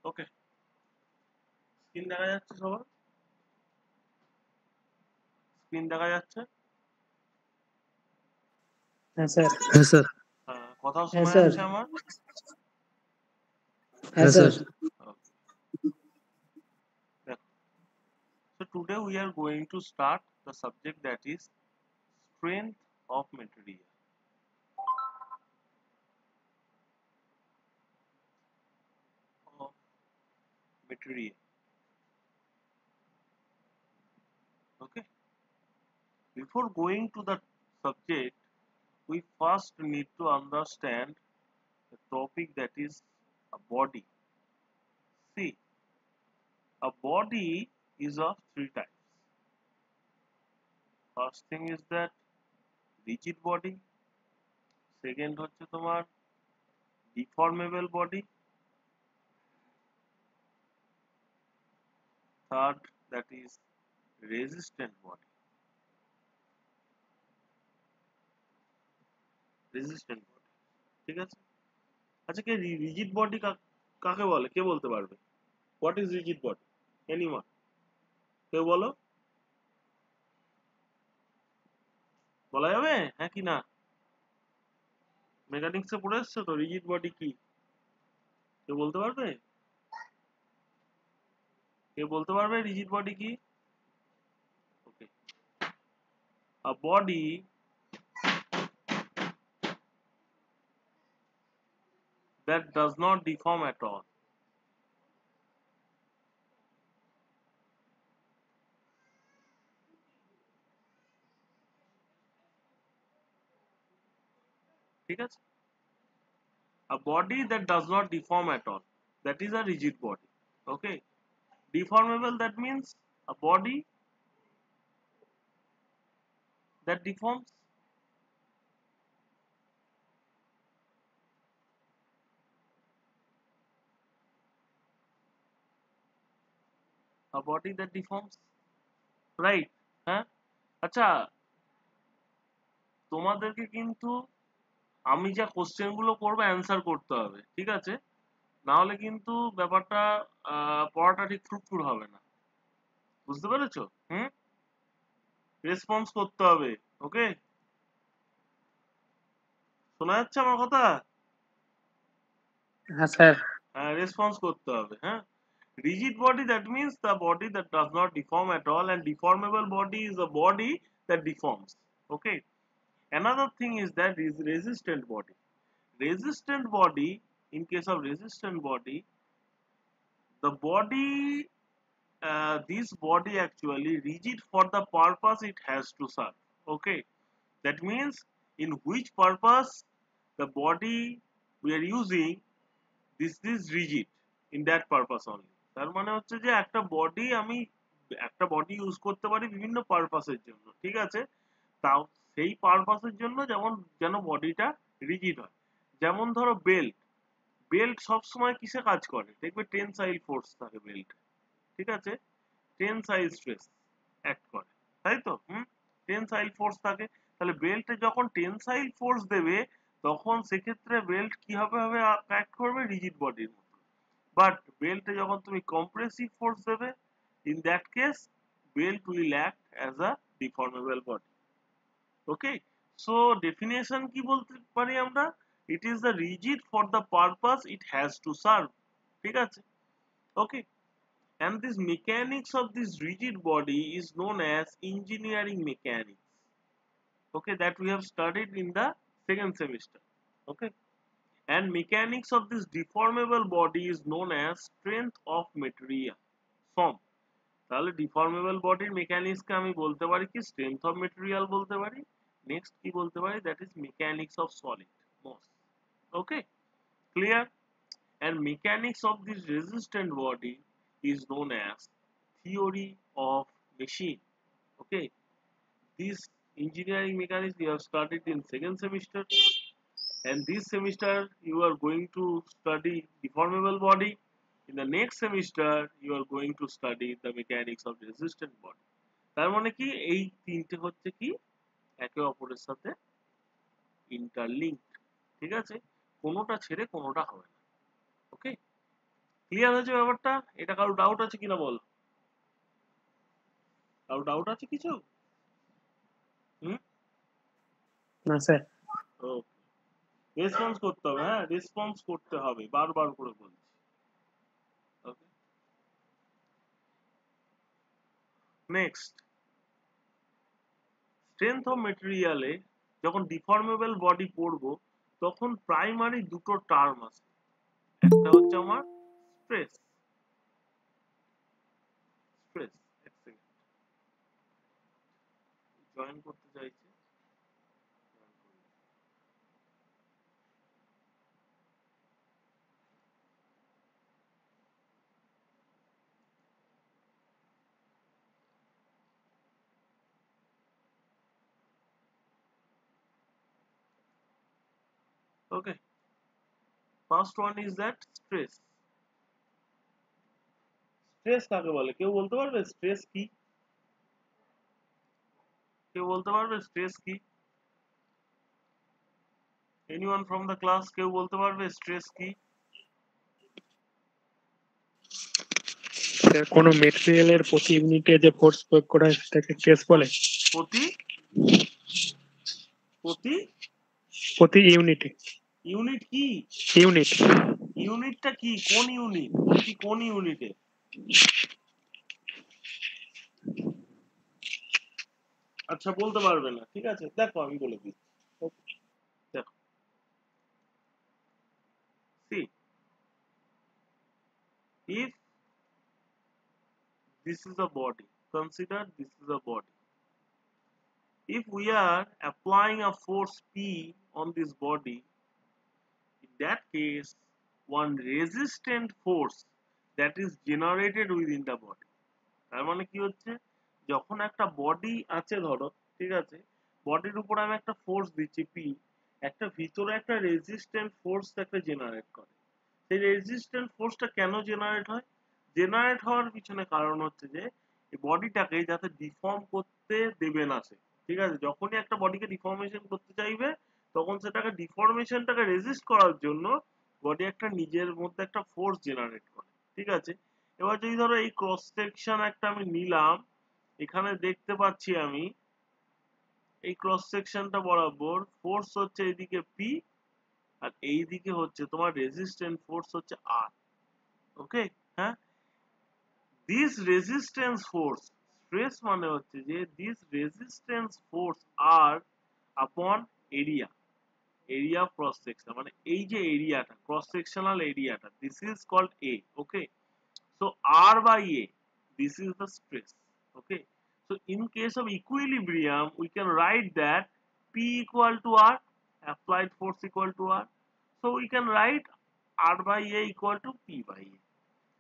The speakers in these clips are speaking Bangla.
ওকে, স্ক্রিন দেখা যাচ্ছে সবার? স্ক্রিন দেখা যাচ্ছে? হ্যাঁ স্যার। হ্যাঁ স্যার। কথা হ্যাঁ শোনা স্যার। যাচ্ছে আমার? হ্যাঁ sir. So today we are going to start the subject that is strength of material. Of material. Okay. Before going to the subject, we first need to understand the topic that is a body. See, a body is of three types. First thing is that rigid body. Second হচ্ছে তোমার deformable body. Third, that is resistant body. Resistant body. ঠিক আছে? আচ্ছা, কে রিজিড বডি কাকে বলে? কে বলতে পারবে? What is rigid body? Anyone? কেউ বলো? বলা যাবে? হ্যাঁ কি না? মেকানিক্সে পড়ে এসছো তো, রিজিড বডি কি? কেউ বলতে পারবে? কেউ বলতে পারবে রিজিড বডি কি? ওকে, আ body that does not deform at all. ঠিক আছে? A body that does not deform at all, that is a rigid body. Okay, deformable, that means a body that deforms. A body that deforms, right? হ্যাঁ, আচ্ছা, তোমাদেরকে কিন্তু আমি যা কোশ্চেন গুলো করবো অ্যান্সার করতে হবে, ঠিক আছে? না হলে কিন্তু ব্যাপারটা পড়াটা ঠিক ফ্রুটফুট হবে না, বুঝতে পেরেছো? রেসপন্স করতে হবে। ওকে, শোনা যাচ্ছে আমার কথা? হ্যাঁ স্যার। হ্যাঁ, রেসপন্স করতে হবে। হ্যাঁ, rigid body, that means the body that does not deform at all, and deformable body is a body that deforms. Okay, another thing is that is resistant body. Resistant body, in case of resistant body, the body, this body actually rigid for the purpose it has to serve. Okay, that means in which purpose the body we are using, this is rigid in that purpose only. তার মানে হচ্ছে যে একটা বডি আমি একটা বডি ইউজ করতে পারি বিভিন্ন পারপাসের জন্য, ঠিক আছে? তাও সেই পারপাসের জন্য যেমন যেন বডিটা রিজিড হয়। যেমন ধরো বেল্ট, বেল্ট সবসময় কিসে কাজ করে? দেখবে টেনসাইল ফোর্স থাকে বেল্ট, ঠিক আছে? টেনসাইল স্ট্রেস অ্যাক্ট করে, তাই তো? টেনসাইল ফোর্স থাকে। তাহলে বেল্টে যখন টেনসাইল ফোর্স দেবে তখন সেক্ষেত্রে বেল্ট কি হবে অ্যাক্ট করবে রিজিড বডির মতো। বাট বেল্টে যখন তুমি কম্প্রেসিভ ফোর্স দেবে, in that case belt will act as a deformable body. Okay, so definition কি বলতে পারি আমরা? It is the rigid for the purpose it has to serve, ঠিক আছে? Okay, and this mechanics of this rigid body is known as engineering mechanics. Okay, that we have studied in the second semester. Okay, and mechanics of this deformable body is known as strength of material, form. তাহলে ডিফর্মেবল বডির মেকানিক্সকে আমি বলতে পারি কি? স্ট্রেংথ অফ মেটেরিয়াল বলতে পারি। নেক্সট কি বলতে পারি? That is mechanics of solid mass. Okay, clear? and mechanics of this resistant body is known as theory of machine. Okay, this engineering mechanics we have studied in second semester, and this semester you are going to study deformable body. In the next semester you are going to study the mechanics of resistant body. তার মানে কি এই তিনটে হচ্ছে কি একে অপরের সাথে ইন্টারলিঙ্ক, ঠিক আছে? কোনোটা ছেড়ে কোনোটা হবে না। ওকে, ক্লিয়ার হয়েছে ব্যাপারটা? এটা কারো ডাউট আছে কিনা বল, কারো ডাউট আছে কিছু? হুম, না স্যার। ওকে, রেসপন্স করতে হবে, হ্যাঁ রেসপন্স করতে হবে, বারবার করে বলছি। ওকে, নেক্সট, স্ট্রেংথ অফ মেটেরিয়ালে যখন ডিফর্মেবল বডি পড়বো তখন প্রাইমারি দুটো টার্ম আছে, একটা হচ্ছে আমার স্ট্রেস, স্ট্রেস, এক সেকেন্ড, জয়েন করতে চাইছে, okay, first one is that stress. Stress কাকে বলে কেউ বলতে পারবে? স্ট্রেস কি? কেউ বলতে পারবে স্ট্রেস কি? এনিওয়ান ফ্রম দ্য ক্লাস, কেউ বলতে পারবে স্ট্রেস কি? কোনো মেটেরিয়ালের প্রতি ইউনিটে যে ফোর্স প্রয়োগ করা হয় সেটাকে স্ট্রেস বলে। প্রতি প্রতি প্রতি ইউনিটে। ইউনিট কি? ইউনিট। ইউনিটটা কি? কোন ইউনিট? প্রতি কোন ইউনিটে? আচ্ছা বলতে পারবে না, ঠিক আছে, দেখো আমি বলে দিচ্ছি। দেখো, see, if this is a body, consider this is a body. If we are applying a force P on this body, in that case, one resistant force that is generated within the body. তার মানে কি হচ্ছে, যখন একটা বডি আছে ধরো, ঠিক আছে, বডির উপর আমি একটা ফোর্স দিচ্ছি পি, একটা ভিতরে একটা রেজিস্ট্যান্ট ফোর্স একটা জেনারেট করে। সেই রেজিস্ট্যান্ট ফোর্সটা কেন জেনারেট হয়? জেনারেট হওয়ার পিছনে কারণ হচ্ছে যে এই বডিটাকে যাতে ডিফর্ম করতে দেবে না সে, ঠিক আছে, যখনই একটা বডিকে ডিফর্মেশন করতে চাইবে তখন সেটাকে ডিফর্মেশনটাকে রেজিস্ট করার জন্য বডি একটা নিজের মধ্যে একটা ফোর্স জেনারেট করে, ঠিক আছে। এবার যদি ধরো এই ক্রস সেকশন একটা আমি নিলাম, এখানে দেখতে পাচ্ছি আমি এই ক্রস সেকশনটা বরাবর ফোর্স হচ্ছে এইদিকে পি, আর এইদিকে হচ্ছে তোমার রেজিস্ট্যান্ট ফোর্স হচ্ছে আর। ওকে, হ্যাঁ, দিস রেজিস্ট্যান্স ফোর্স, স্ট্রেস মানে হচ্ছে যে দিস রেজিস্ট্যান্স ফোর্স আর আপন এরিয়া, এরিয়া ক্রস সেকশন, মানে এই যে এরিয়াটা ক্রস সেকশনাল এরিয়াটা, this is called A. Okay, so R by A, this is the stress. Okay, so in case of equilibrium we can write that P equal to R, applied force equal to R, so we can write R by A equal to P by A.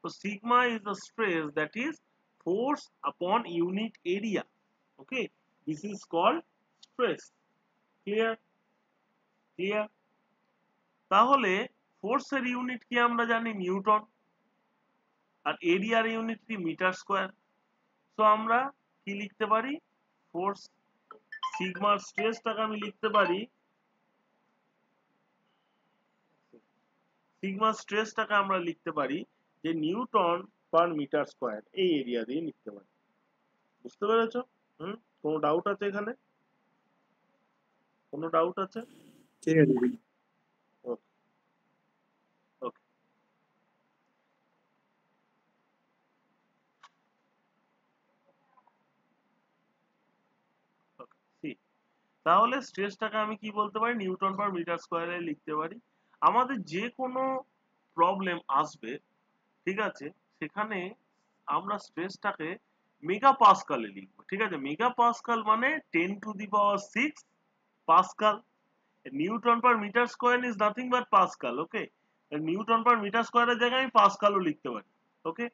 So sigma is the stress, that is force upon unit area. Okay, this is called stress. Clear? Clear? তাহলে ফোর্সের ইউনিট কি আমরা জানি নিউটন, আর এরিয়ার ইউনিট কি মিটার স্কয়ার। তো আমরা কি লিখতে পারি, ফোর্স সিগমার স্ট্রেসটাকে আমি লিখতে পারি, সিগমা স্ট্রেসটাকে আমরা লিখতে পারি যে নিউটন পার মিটার স্কয়ার, এই এরিয়া দিয়ে লিখতে পারি। বুঝতে পেরেছো? কোনো ডাউট আছে এখানে? কোনো ডাউট আছে? ঠিক আছে। ওকে, ওকে, ওকে, সি, তাহলে স্ট্রেসটাকে আমি কি বলতে পারি, নিউটন পার মিটার স্কয়ারে লিখতে পারি। আমাদের যে কোনো প্রবলেম আসবে, ঠিক আছে, সেখানে আমরা স্ট্রেসটাকে মেগা পাস্কালে লিখবো, ঠিক আছে। মেগা পাস্কাল মানে 10⁶ pascal. Newton per metre square is nothing but pascal. Okay, newton per metre স্কয়ারের জায়গায় আমি পাস্কালও লিখতে পারি। ওকে,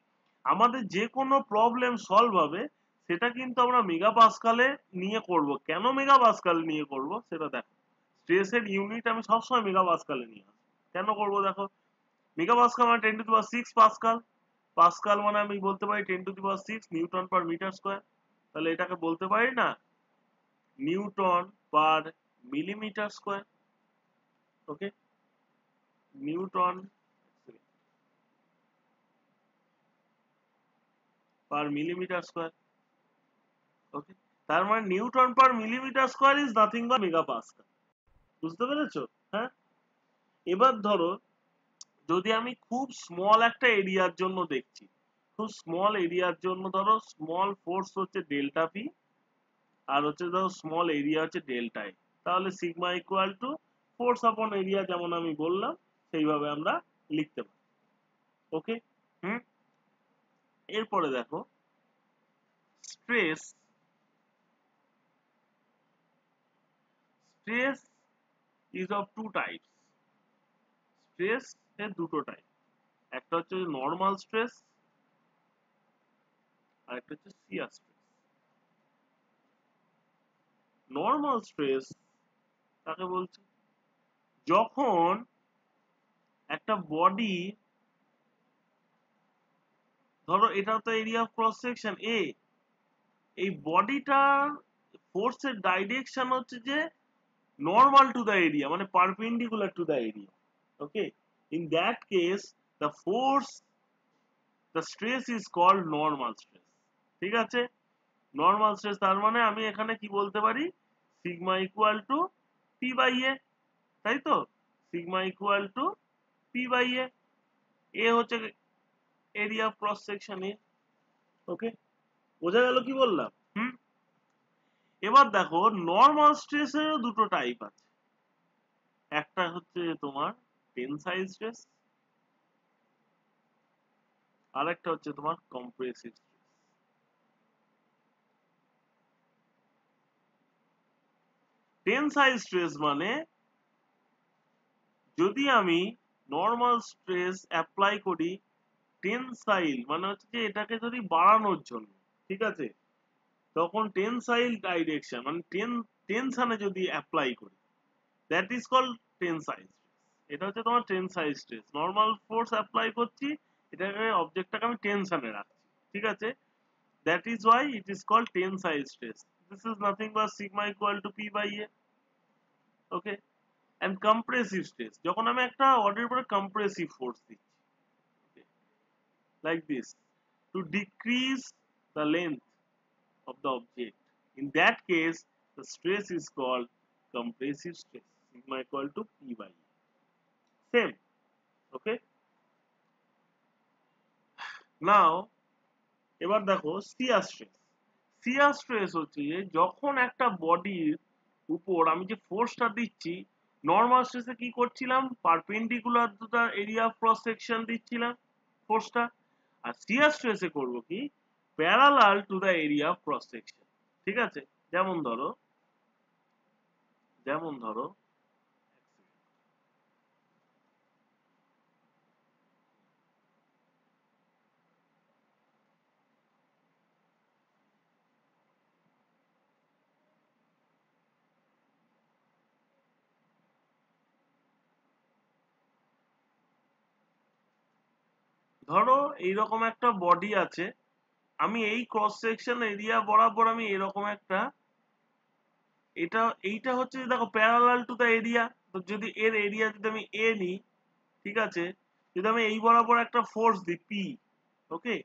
আমাদের যে কোনো প্রবলেম সলভ হবে সেটা কিন্তু আমরা মেগা পাস্কালে নিয়ে করব। কেন মেগা পাস্কাল নিয়ে করব সেটা দেখো, স্ট্রেসের ইউনিট আমি সবসময় মেগা পাস্কালে নিয়ে আসবো। কেন করব দেখো, মেগা পাস্কাল মানে 10⁶ পাস্কাল, পাস্কাল মানে আমি বলতে পারি 10⁶ নিউটন পার মিটার স্কয়ার। তাহলে এটাকে বলতে পারি না newton per millimetre square. Okay, newton per millimeter square. Okay, তার মানে newton per millimetre square is nothing but megapascal. বুঝতে পেরেছো? হ্যাঁ, এবার ধরো যদি আমি খুব স্মল একটা এরিয়ার জন্য দেখছি, খুব স্মল এরিয়ার জন্য ধরো স্মল ফোর্স হচ্ছে ডেল্টা পি, আর হচ্ছে ধরো স্মল এরিয়া হচ্ছে ডেল্টা এ, তাহলে সিগমা ইকুয়াল টু ফোর্স আপন এরিয়া, যেমন আমি বললাম সেইভাবে আমরা লিখতে পারি। ওকে, হুম, এরপরে দেখো stress. Stress is of two types. Stress এর দুটো টাইপ, একটা হচ্ছে নর্মাল স্ট্রেস আর একটা হচ্ছে শিয়ার স্ট্রেস। নর্মাল স্ট্রেস কাকে বলছে? যখন একটা বডি, ধরো এটা তো এরিয়া অফ ক্রস সেকশন এ, এই বডিটার ফোর্সের ডাইরেকশন হচ্ছে যে normal to the area, মানে perpendicular to the area. Okay, in that case the force, the stress is called normal stress. ঠিক আছে, নর্মাল স্ট্রেস, তার মানে আমি এখানে কি বলতে পারি, sigma equal to P by A, তাই তো? Sigma equal to P by A, A হচ্ছে area of cross section A. Okay, বোঝা গেল কি বললাম? হুম, এবার দেখো নর্মাল স্ট্রেসেরও দুটো টাইপ আছে, একটা হচ্ছে তোমার টেনসাইল স্ট্রেস, আর একটা হচ্ছে তোমার কম্প্রেসিভ স্ট্রেস। টেনসাইল স্ট্রেস মানে যদি আমি নর্মাল স্ট্রেস অ্যাপ্লাই করি, টেনসাইল মানে হচ্ছে যে এটাকে যদি বাড়ানোর জন্য, ঠিক আছে, তখন টেনসাইল ডাইরেকশন মানে টেনশনে যদি অ্যাপ্লাই করি, that is called tensile stress. এটা হচ্ছে তোমার tensile stress, normal force apply করছি, এটাকে অবজেক্টটাকে আমি টেনশনে রাখছি, ঠিক আছে, that is why it is called tensile stress. This is nothing but sigma equal to P by A. Okay, and compressive stress, যখন আমি একটা বডির উপরে compressive force দিচ্ছি, okay, like this, to decrease the length of the object, in that case the stress is called compressive stress, sigma equal to p by e. Same. Okay, now এবার দেখো শিয়ার স্ট্রেস। শিয়ার স্ট্রেস হচ্ছে যে যখন একটা বডির উপর আমি যে ফোর্সটা দিচ্ছি, নর্মাল স্ট্রেসে কি করছিলাম, perpendicular to the area of cross section দিচ্ছিলাম ফোর্সটা, আর শিয়ার স্ট্রেসে করব কি, parallel to the area of cross section. ঠিক আছে, যেমন ধরো, যেমন ধরো ধরো এইরকম একটা বডি আছে, আমি এই ক্রস সেকশন এরিয়া বরাবর আমি এরকম একটা, এটা এইটা হচ্ছে দেখো প্যারালাল টু দা এরিয়া, তো যদি এর এরিয়া যদি আমি এ নিই, ঠিক আছে, যদি আমি এই বরাবর একটা ফোর্স দিই P, okay,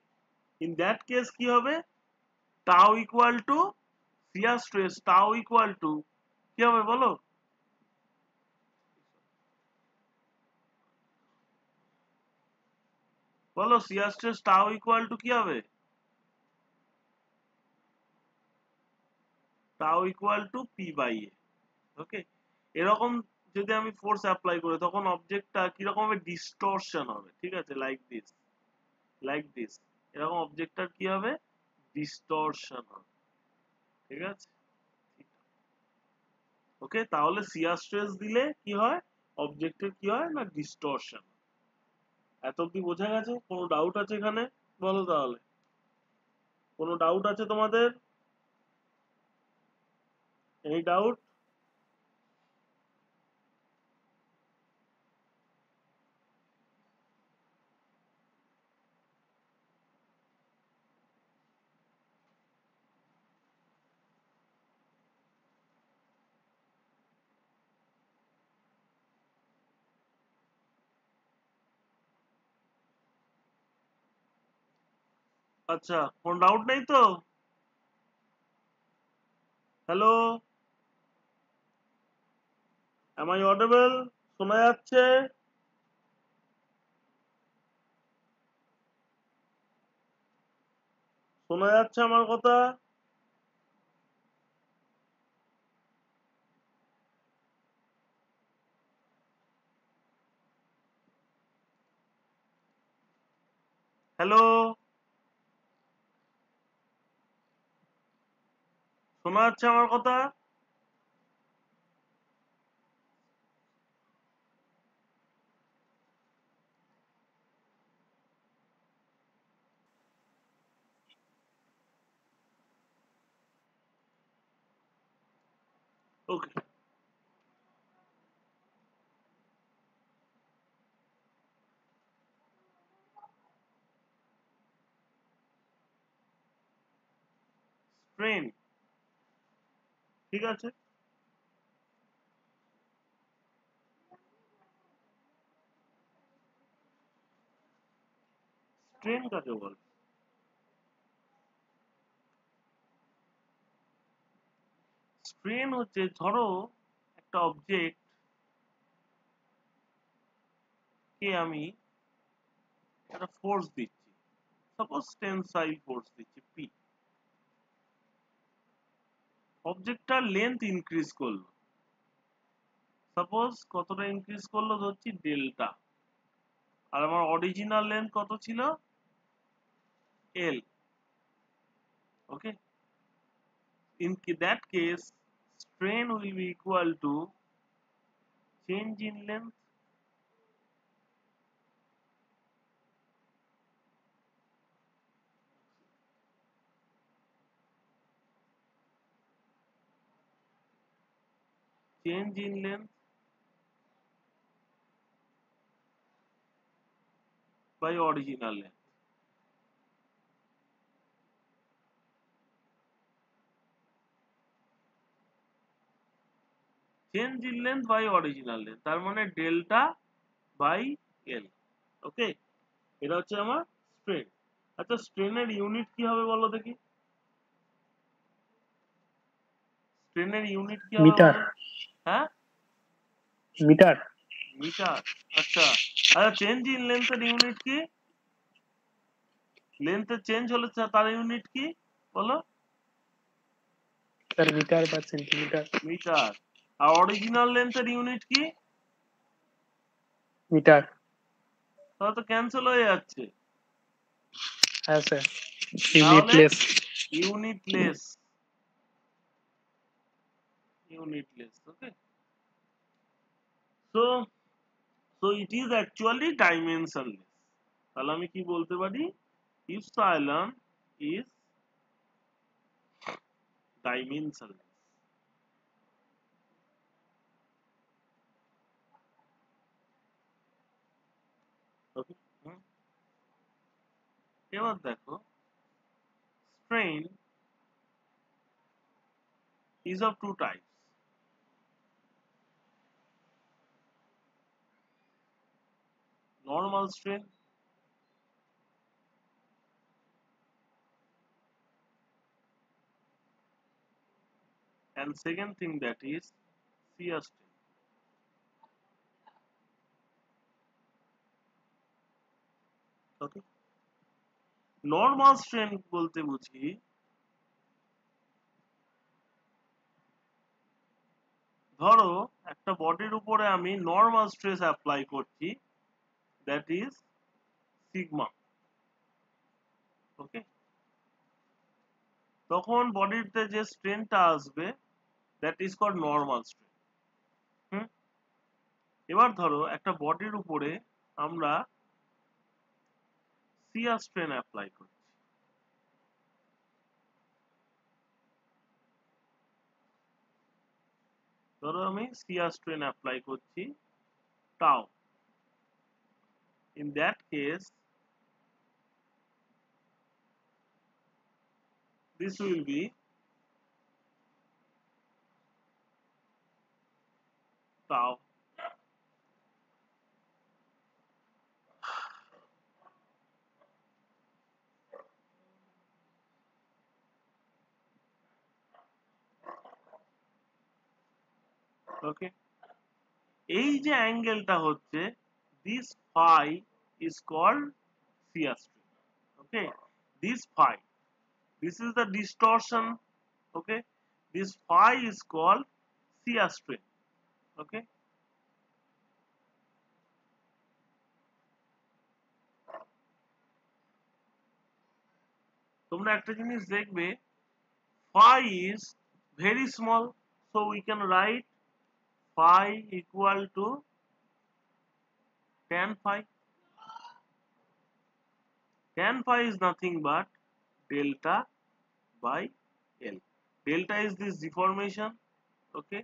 in that case কি হবে, tau equal to shear stress, tau equal to কি হবে বলো, বলো shear stress tau equal to কি হবে, tau equal to P by A. Okay, এরকম যদি আমি ফোর্স অ্যাপ্লাই করি তখন অবজেক্টটা কিরকম হবে, ডিস্টরশন হবে, ঠিক আছে, লাইক দিস, লাইক দিস, এরকম অবজেক্টটার কি হবে, ডিস্টরশন হবে, ঠিক আছে। ওকে, তাহলে শিয়ার স্ট্রেস দিলে কি হয়, অবজেক্টের কি হয় না, ডিস্টরশন। এত অব্দি বোঝা গেছে? কোনো ডাউট আছে এখানে? বলো তাহলে, কোনো ডাউট আছে তোমাদের? Any doubt? আচ্ছা, কোন ডাউট নেই তো? Hello, am I audible? শোনা যাচ্ছে? শোনা যাচ্ছে আমার কথা? হ্যালো, শোনা যাচ্ছে আমার কথা? ওকে, স্ট্রেন, ঠিক আছে। স্ট্রেন কাকে বলে? স্ট্রেন হচ্ছে, ধরো একটা অবজেক্ট কে আমি একটা ফোর্স দিচ্ছি, সাপোজ টেনসাইল ফোর্স দিচ্ছি পি। অবজেক্টটার লেন্থ ইনক্রিজ করলো, সাপোজ কতটা ইনক্রিজ করলো ধরছি ডেল্টা, আর আমার অরিজিনাল লেন্থ কত ছিল? এল। ওকে, in that case strain will be equal to change in length change in length by original length. Change in length by original length, তার মানে ডেল্টা বাই এল। ওকে, এটা হচ্ছে আমার স্ট্রেন। আচ্ছা, স্ট্রেনের ইউনিট কি হবে বলো দেখি? স্ট্রেনের ইউনিট কি হবে মিটার। বলো? হ্যাঁ, মিটার। মিটার। আচ্ছা, আচ্ছা, চেঞ্জ ইন লেন্থের ইউনিট কি? লেন্থের চেঞ্জ হলে তার ইউনিট কি বলো? স্যার মিটার বা সেন্টিমিটার। মিটার। আর অরিজিনাল লেন্থের ইউনিট কি? মিটার। তাহলে তো ক্যান্সেল হয়ে যাচ্ছে। হ্যাঁ স্যার, তাহলে unitless. Unitless, unitless. Okay, so so it is actually dimensionless. তাহলে আমি কি বলতে পারি? Epsilon is dimensionless. ওকে, এবার দেখো, strain is of two types: normal strain and second thing that is shear strain. Okay, normal strain বলতে বুঝি ধরো একটা বডির উপরে আমি নর্মাল স্ট্রেস অ্যাপ্লাই করছি, দ্যাট ইজ সিগমা। ওকে, তখন বডিতে যে স্ট্রেনটা আসবে that is called normal strain. Hmm, এবার ধরো একটা বডির উপরে আমরা শিয়ার স্ট্রেন অ্যাপ্লাই করছি, ধরো আমি শিয়ার স্ট্রেন অ্যাপ্লাই করছি টাও। In that case this will be tau ওকে, এই যে অ্যাঙ্গেলটা হচ্ছে, this phi is called shear strain. Okay, this phi, this is the distortion. Okay, this phi is called shear strain. Okay, তোমরা একটা জিনিস দেখবে, phi is very small, so we can write phi equal to tan phi. Tan phi is nothing but delta by L. Delta is this deformation, okay,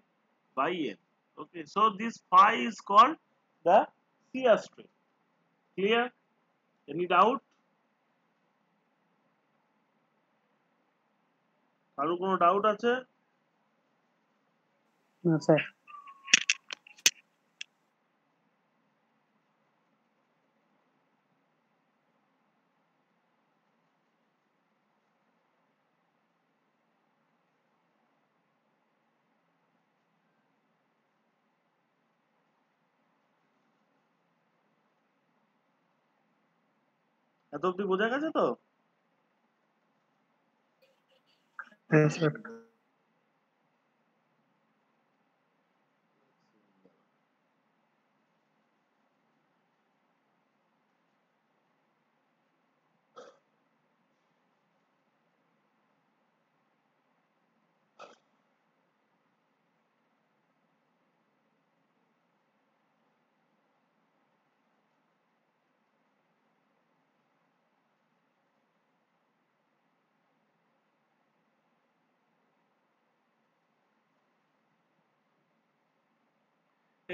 by L. Okay, so this phi is called the shear strain. Clear? Any doubt? কারো কোনো ডাউট আছে? না স্যার। এত অব্দি বোঝা গেছে তো? হ্যাঁ স্যার।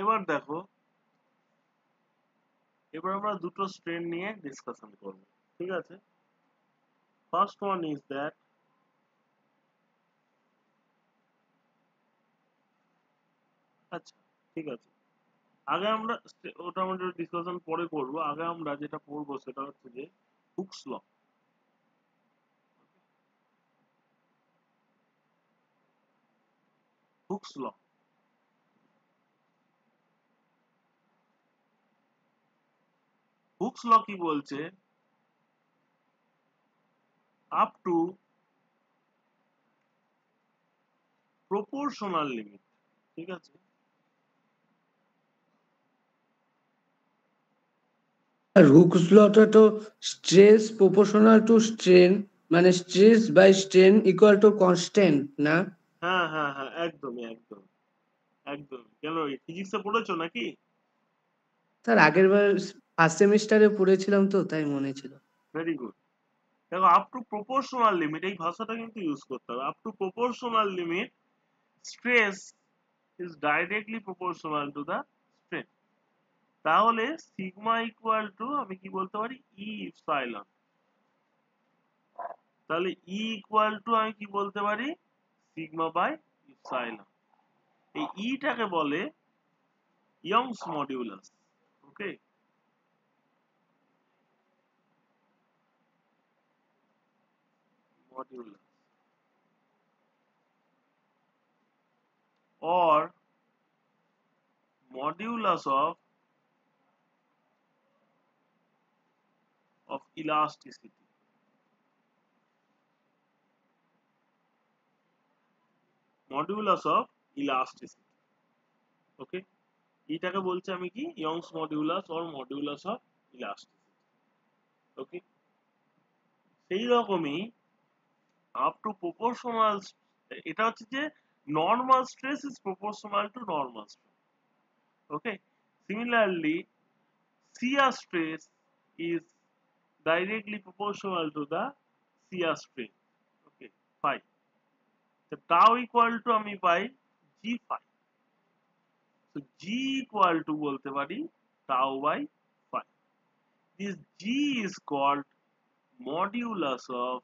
এবার দেখো, এবার আমরা দুটো স্ট্রেন নিয়ে ডিসকাশন করব, ঠিক আছে? ফার্স্ট ওয়ান ইজ দ্যাট, আচ্ছা ঠিক আছে, আগে আমরা ওটা আমাদের ডিসকাশন পরে করব, আগে আমরা যেটা পড়বো সেটা হচ্ছে যে হুকস ল। হুকস ল, হুকস ল কি বলছে? আপ টু প্রপোর্শনাল লিমিট, ঠিক আছে? আর হুকস লটা তো স্ট্রেস প্রপোর্শনাল টু স্ট্রেন, মানে stress by strain equal to constant, না? হ্যাঁ হ্যাঁ হ্যাঁ, একদমই একদম একদম। কেন, ফিজিক্সে পড়েছো নাকি? স্যার আগের বার ফার্স্ট সেমিস্টারে পড়েছিলাম তো, তাই মনে ছিল। Very good. দেখো, আপ টু প্রপোর্শনাল লিমিট, এই ভাষাটা কিন্তু ইউজ করতে হবে। Up to proportional limit stress is directly proportional to the strain. তাহলে সিগমা ইকুয়াল টু, আমি কি বলতে পারি, ই ইপসাইলন। তাহলে ই ইকুয়াল টু আমি কি বলতে পারি, সিগমা বাই ইপসাইলন। এই ইটাকে বলে Young's modulus. Okay, modulus or modulus of elasticity. Modulus of elasticity. Okay, এটাকে বলছে আমি কি, Young's modulus or modulus of elasticity. Okay, সেই রকমই আপ টু প্রপোর্শনাল, এটা হচ্ছে যে normal stress is proportional to normal stress. Okay, similarly shear stress is directly proportional to the shear strain. Okay, phi. So tau equal to আমি পাই g phi. So g equal to বলতে পারি tau by phi. This g is called modulus of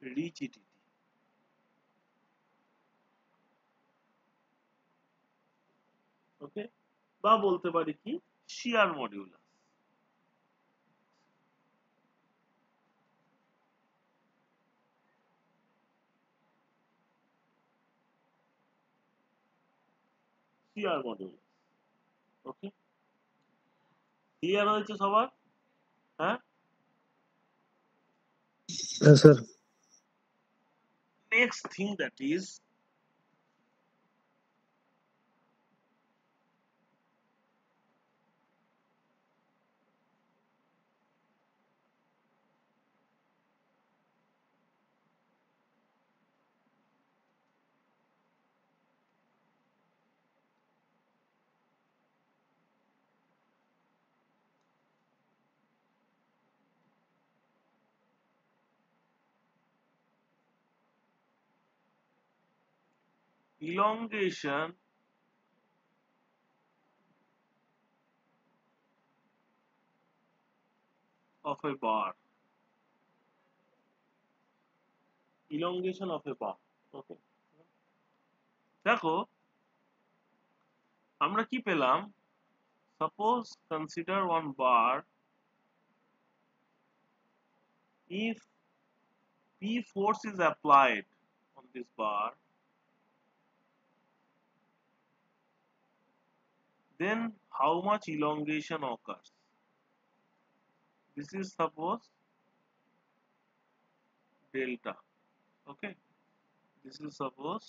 rigidity. Okay, বা বলতে পারি কি, shear modulus. shear modulus. Okay, clear হয়েছে সবার? হ্যাঁ, sir next thing that is elongation of a bar. Elongation of a bar. Okay, দেখো আমরা কি পেলাম? Suppose consider one bar. If P force is applied on this bar, then how much elongation occurs? This is suppose delta. Okay, this is suppose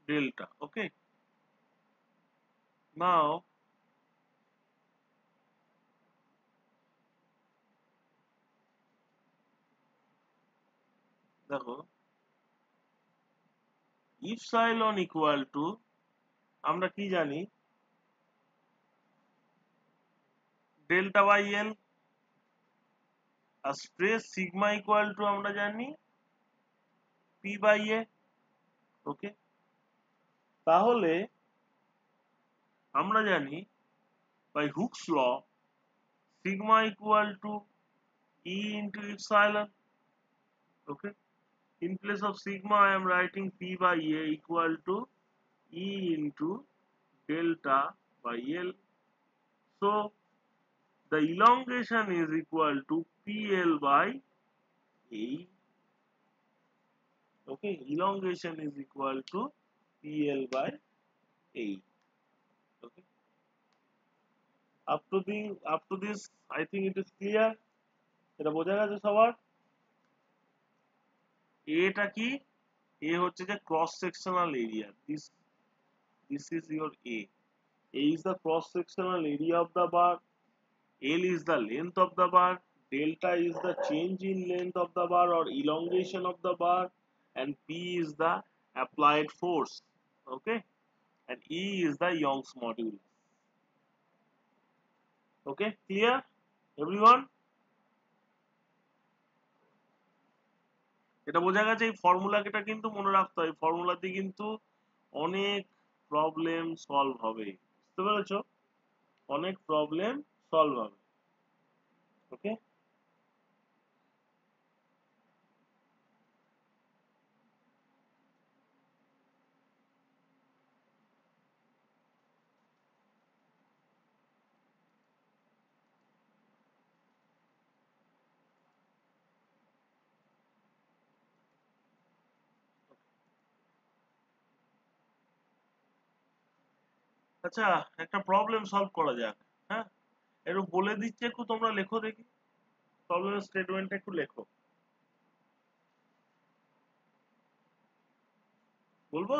delta. Okay, now দেখো epsilon equal to আমরা কি জানি delta by L, R stress sigma equal to আমরা জানি P by A. ওকে, তাহলে আমরা জানি by Hooke's law sigma equal to E into epsilon. Okay, in place of sigma I am writing P by A equal to E into delta by L. So the elongation is equal to PL by A. Okay, elongation is equal to PL by A. Okay, up to this I think it is clear. এটা বোঝা গেছে সবার? এটা কি? A হচ্ছে যে cross sectional area. This is your A. A is the cross sectional area of the bar. L is the length of the bar. Delta is the change in length of the bar or elongation of the bar, and P is the applied force. Okay, and E is the Young's modulus. Okay, clear everyone? এটা বোঝা গেছে? এই ফর্মুলাটা কিন্তু মনে রাখতে হয়, ফর্মুলা দিয়ে কিন্তু অনেক প্রবলেম সলভ হবে, বুঝতে পেরেছো? অনেক প্রবলেম সলভ হবে। ওকে, আচ্ছা একটা প্রবলেম সলভ করা যাক। হ্যাঁ, একটু বলে দিচ্ছি, একটু তোমরা লেখো দেখি, প্রবলেমের স্টেটমেন্টটা একটু লেখো। বলবো?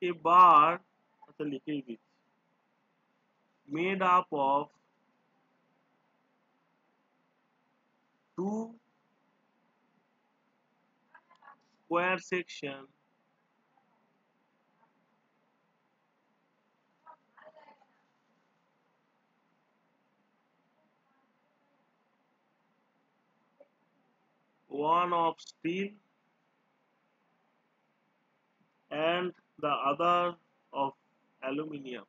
এবার আচ্ছা লিখেই দিচ্ছি, made up of two square section one of steel and the other of aluminium.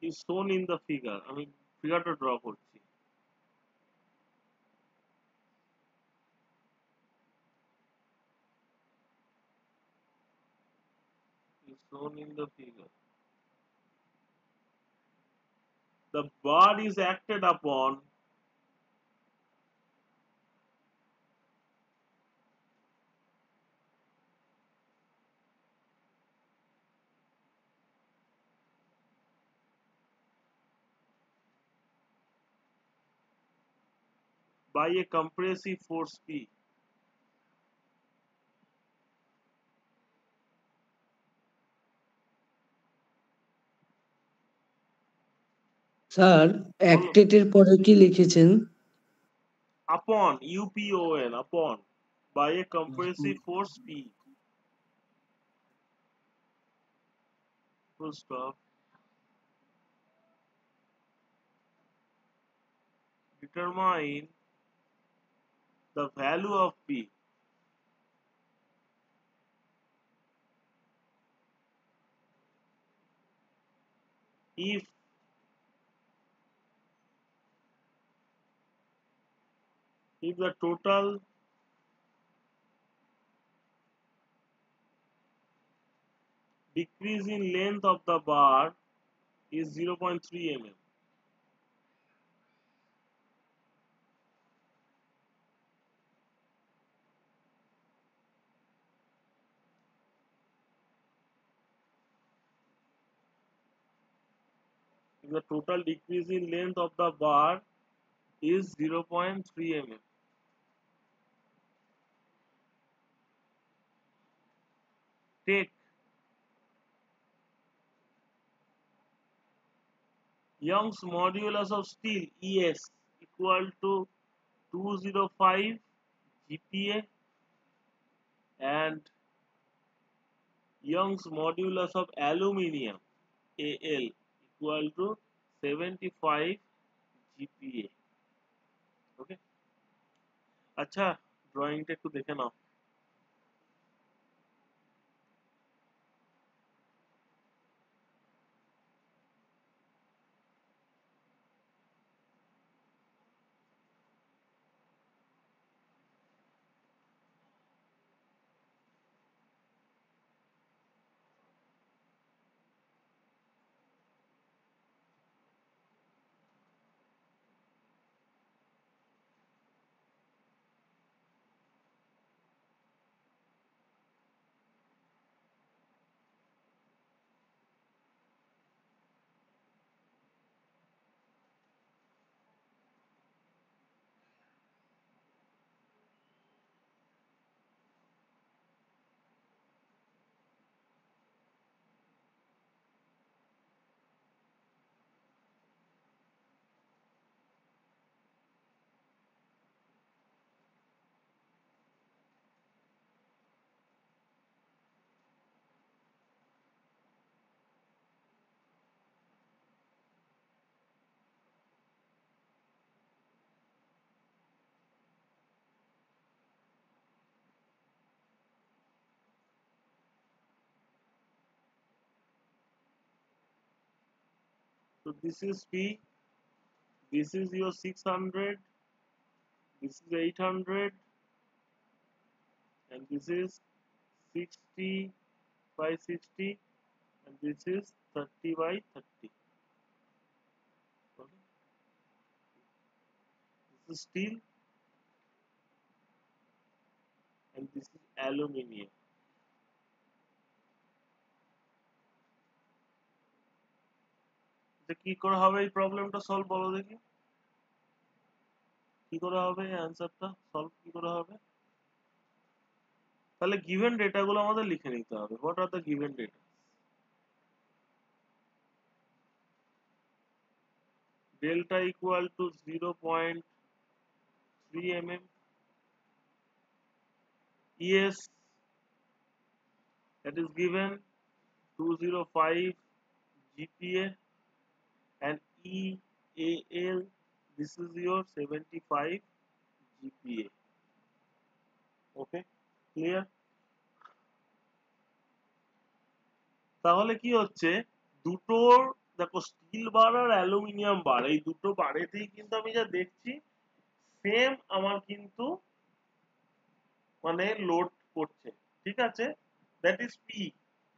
is shown in the figure. আমি ফিগারটা ড্র করছি। Is shown in the figure. The bar is acted upon by a compressive force P. Sir অ্যাক্টেটের পরে কি লিখেছেন? Upon, UPON, upon, by a compressive force P. Full stop. Determine the value of P. If the total decrease in length of the bar is 0.3 mm. If the total decrease in length of the bar is 0.3 mm. Take Young's modulus of steel ES equal to 205 GPa and Young's modulus of aluminium AL equal to 75 GPa. Okay. আচ্ছা ড্রয়িংটা একটু দেখে নাও। So this is P, this is your 600, this is 800, and this is 60 by 60, and this is 30 by 30. Okay. This is steel, and this is aluminium. কি করে হবে এই প্রবলেমটা সলভ বলো দেখি, কি করে হবে এই অ্যানসারটা সলভ কি করে হবে? তাহলে গিভেন ডেটাগুলো আমাদের লিখে নিতে হবে। What are the given data? Delta equal to 0.3 mm. ES that is given 205 GPa, and EAL this is your 75 GPa. Okay, clear? তাহলে কি হচ্ছে, দুটোর দেখো স্টিল বার আর অ্যালুমিনিয়াম বার এই দুটো বারেতেই কিন্তু আমি যা দেখছি সেম আমার কিন্তু মানে লোড করছে, ঠিক আছে, দ্যাট ইজ পি।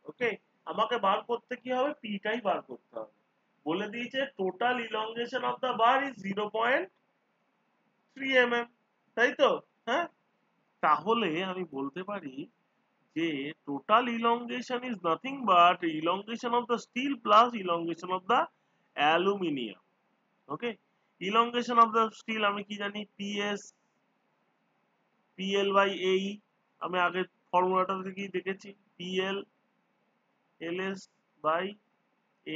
ওকে, আমাকে বার করতে কি হবে, পিটাই বার করতে হবে। বলে দিয়েছে total elongation of the bar is 0.3 mm, তাই তো? হ্যাঁ, তাহলে আমি বলতে পারি যে total elongation is nothing but elongation of the steel plus elongation of the aluminium. Okay, elongation of the steel আমি কি জানি, পিএস পিএল বাই এই, আমি আগে ফর্মুলাটা থেকেই দেখেছি, PL LS by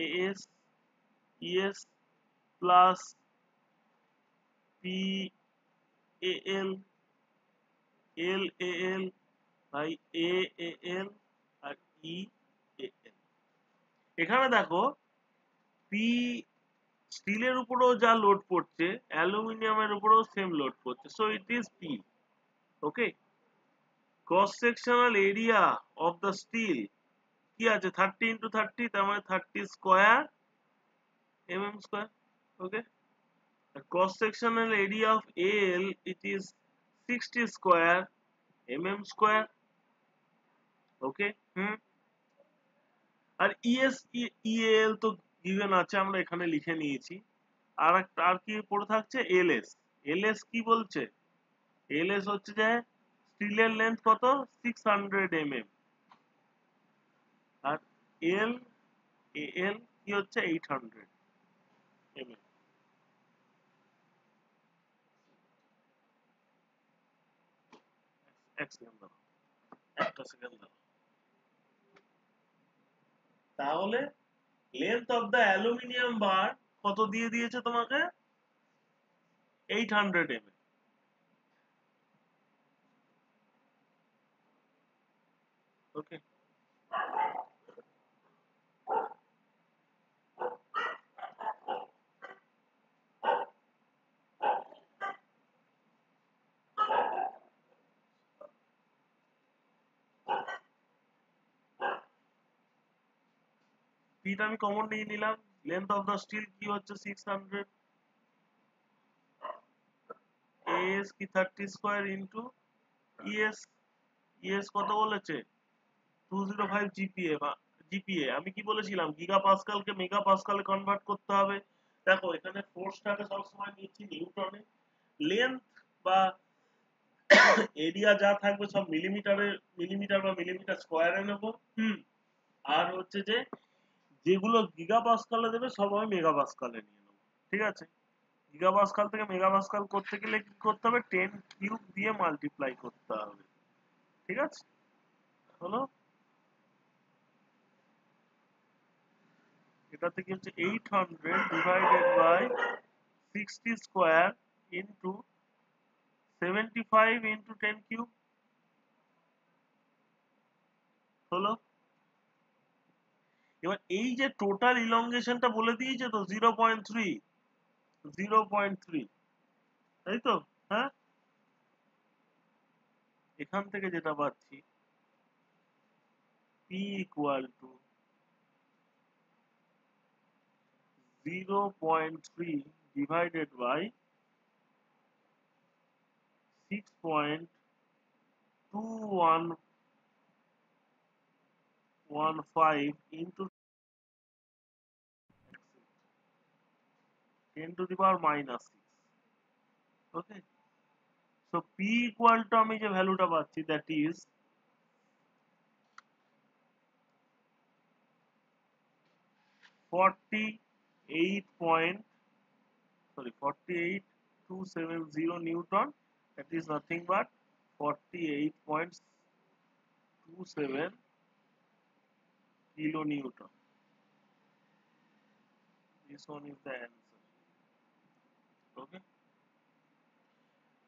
AS ES plus P L L L by A L আর ই এল। এখানে দেখো পি স্টিলের উপরেও যা লোড পড়ছে অ্যালুমিনিয়ামের উপরেও সেম লোড পড়ছে, so it is P. Okay, cross sectional area of the steel কি আছে, 30 ইন্টু 30, তার মানে 30 square mm square. Okay, cross sectional area of L it is 60 square mm square. Okay, আর ইএস ইএল তো গিভেন আছে, আমরা এখানে লিখে নিয়েছি। আর কি পড়ে থাকছে, এলএস। এলএস কি বলছে, এলএস হচ্ছে যে স্টিলের লেন্থ কত, 600 mm, আর এল এল কি হচ্ছে 800 mm। এক সেকেন্ড দাঁড়াও, একটা সেকেন্ড দাঁড়াও। তাহলে লেন্থ অফ দ্য অ্যালুমিনিয়াম বার কত দিয়ে দিয়েছে তোমাকে, 800 mm। ওকে, পিটা আমি কমন নিয়ে নিলাম, লেন্থ অফ দ্য স্টিল কি হচ্ছে 600, এস কি 30 স্কোয়ার ইন্টু ইএস, ইএস কত বলেছে 205 জিপিএ। জিপিএ আমি কি বলেছিলাম, গিগা পাস্কালকে মেগা পাস্কালে কনভার্ট করতে হবে। দেখো এখানে ফোর্সটাকে সবসময় নিচ্ছি নিউটনে, লেন্থ বা এরিয়া যা থাকবে সব মিলিমিটার বা মিলিমিটার স্কোয়ারে নেব। আর হচ্ছে যে যেগুলো গিগা পাস্কালে দেবে সব আমি মেগা পাস্কালে নিয়ে নেবো, ঠিক আছে। গিগা পাস্কাল থেকে মেগা পাস্কাল করতে গেলে কি করতে হবে, 10 কিউব দিয়ে মাল্টিপ্লাই করতে হবে, ঠিক আছে। হলো, এটা থেকে হচ্ছে 800 divided by 60 square into 75 into 10 cube হলো। এবার এই যে টোটাল ইলংগেশনটা বলে দিয়েছে তো 0.3, 0.3, তাই তো? হ্যাঁ, এখান থেকে যেটা পাচ্ছি P equal to 0.3 divided by 6.2115 into 10 to the power minus 6. Okay, so P equal to আমি যে ভ্যালুটা পাচ্ছি that is 48.270 Newton, that is nothing but 48.27 kilonewton. This one is the answer. Okay,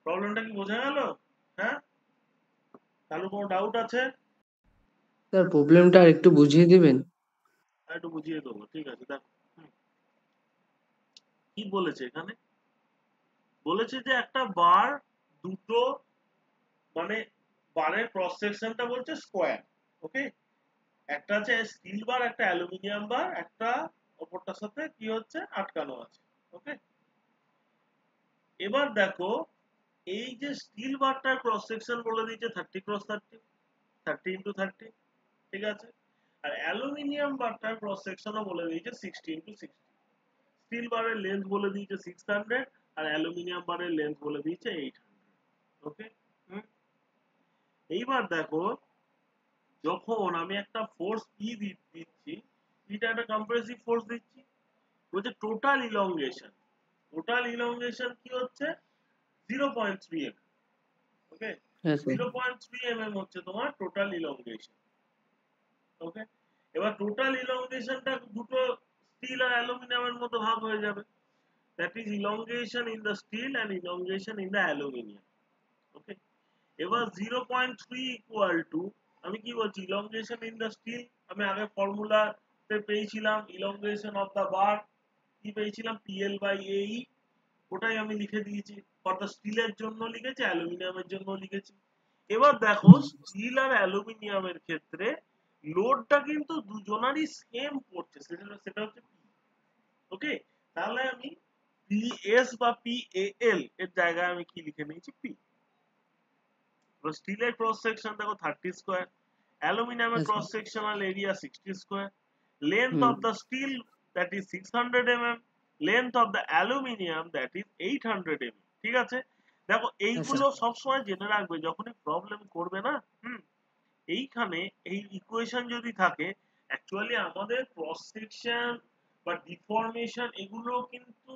প্রবলেমটা কি বোঝা গেল? হ্যাঁ, তাহলে কোনো ডাউট আছে? স্যার প্রবলেমটা আর একটু বুঝিয়ে দিবেন। একটু বুঝিয়ে দেবো, ঠিক আছে। দেখো কি বলেছে এখানে, বলেছে যে একটা বার দুটো মানে বারের ক্রস সেকশনটা বলছে স্কোয়ার। ওকে, একটা আছে স্টিল বার, একটা অ্যালুমিনিয়াম বার, একটা অপরটার সাথে কি হচ্ছে আটকানো আছে। ওকে, এবার দেখো এই যে স্টিল বারটার ক্রস সেকশন বলে দিয়েছে 30 ক্রস 30, 30 ইন্টু 30, ঠিক আছে। আর অ্যালুমিনিয়াম বারটার ক্রস সেকশনও বলে দিয়েছে 60 ইন্টু 60। স্টিল বারের লেন্থ বলে দিয়েছে 600 আর অ্যালুমিনিয়াম বারের লেন্থ বলে দিয়েছে 800। ওকে, এইবার দেখো যখন আমি একটা ফোর্স ই দিচ্ছি, এটা একটা কম্প্রেসিভ ফোর্স দিচ্ছি, বলছে টোটাল ইলংগেশন কি হচ্ছে 0.3 mm। ওকে, হ্যাঁ স্যার। 0.3 mm হচ্ছে তোমার টোটাল ইলংগেশন। ওকে, এবার টোটাল ইলংগেশনটা দুটো স্টিল আর অ্যালুমিনিয়ামের মধ্যে ভাগ হয়ে যাবে, that is elongation in the steel and elongation in the aluminum। ওকে, এবার 0.3 ইকুয়াল টু আমি কি বলছি elongation in the steel, আমি আগে ফর্মুলাতে পেয়েছিলাম elongation of the bar কি পেয়েছিলাম PL/AE, ওটাই আমি লিখে দিয়েছি, অর্থাৎ স্টিলের জন্য লিখেছি অ্যালুমিনিয়ামের জন্য লিখেছি। এবার দেখো স্টিল আর অ্যালুমিনিয়ামের ক্ষেত্রে লোডটা কিন্তু দুজনারই সেম পড়ছে, সেটা হচ্ছে P। ওকে, তাহলে আমি PS বা PAL এর জায়গায় আমি কি লিখে নিয়েছি P। স্টিলের ক্রস সেকশন দেখো 30 স্কয়ার, অ্যালুমিনিয়ামের হ্যাঁ cross sir. Sectional area 60 square, length hmm. of the steel that is 600 mm, length of the aluminium that is 800 mm। ঠিক আছে, দেখো হ্যাঁ স্যার। এইগুলো সবসময় জেনে রাখবে যখনই প্রবলেম করবে না। এইখানে এই ইকুয়েশন যদি থাকে, অ্যাকচুয়ালি আমাদের ক্রস সেকশন বা ডিফর্মেশন এগুলো কিন্তু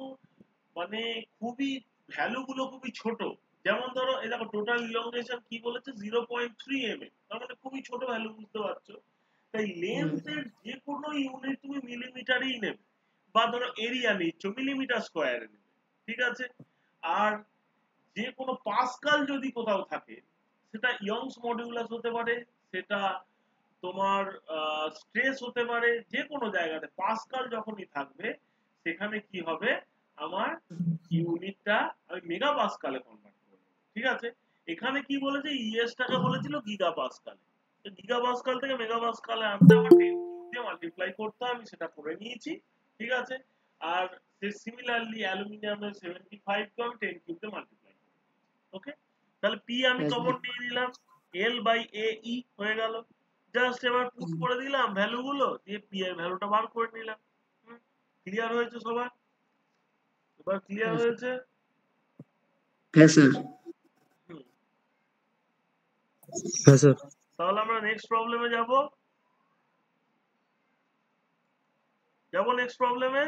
মানে খুবই ভ্যালু গুলো খুবই ছোট। যেমন ধরো এই দেখো টোটাল ইলংগেশন কি বলেছে 0.3 mm, তার মানে খুবই ছোট ভ্যালু, বুঝতে পারছো। তাই হুম। লেন্থের যে কোনো ইউনিট তুমি মিলিমিটারই নেবে, বা ধরো এরিয়া নিচ্ছ মিলিমিটার স্কয়ারে নেবে, ঠিক আছে। আর যে কোনো পাস্কাল যদি কোথাও থাকে, সেটা ইয়ংস মডিউলাস হতে পারে, সেটা তোমার স্ট্রেস হতে পারে, যে কোনো জায়গাতে পাস্কাল যখনই থাকবে সেখানে কি হবে আমার ইউনিটটা আমি মেগা পাস্কালে কনভার্ট করব। ঠিক আছে, এখানে কি বলেছে ইএসটাকে বলেছিল গিগা পাস্কালে, গিগা পাস্কাল থেকে মেগা পাস্কালে আনতে আমার 10 কিউব দিয়ে মাল্টিপ্লাই করতে হয়, আমি সেটা করে নিয়েছি। ঠিক আছে, আর সিমিলারলি অ্যালুমিনিয়ামের 75 কে আমি 10 কিউব দিয়ে মাল্টিপ্লাই করি। ওকে, তাহলে পি আমি হ্যাঁ স্যার। কমন নিয়ে নিলাম, L/AE হয়ে গেল। জাস্ট এবার পুট করে দিলাম ভ্যালু গুলো দিয়ে পি এর ভ্যালুটা বার করে নিলাম। ক্লিয়ার হয়েছে সবার? এবার ক্লিয়ার হ্যাঁ স্যার। হয়েছে? হ্যাঁ স্যার। হুম, হ্যাঁ স্যার। তাহলে আমরা নেক্সট প্রবলেমে যাব নেক্সট প্রবলেমে।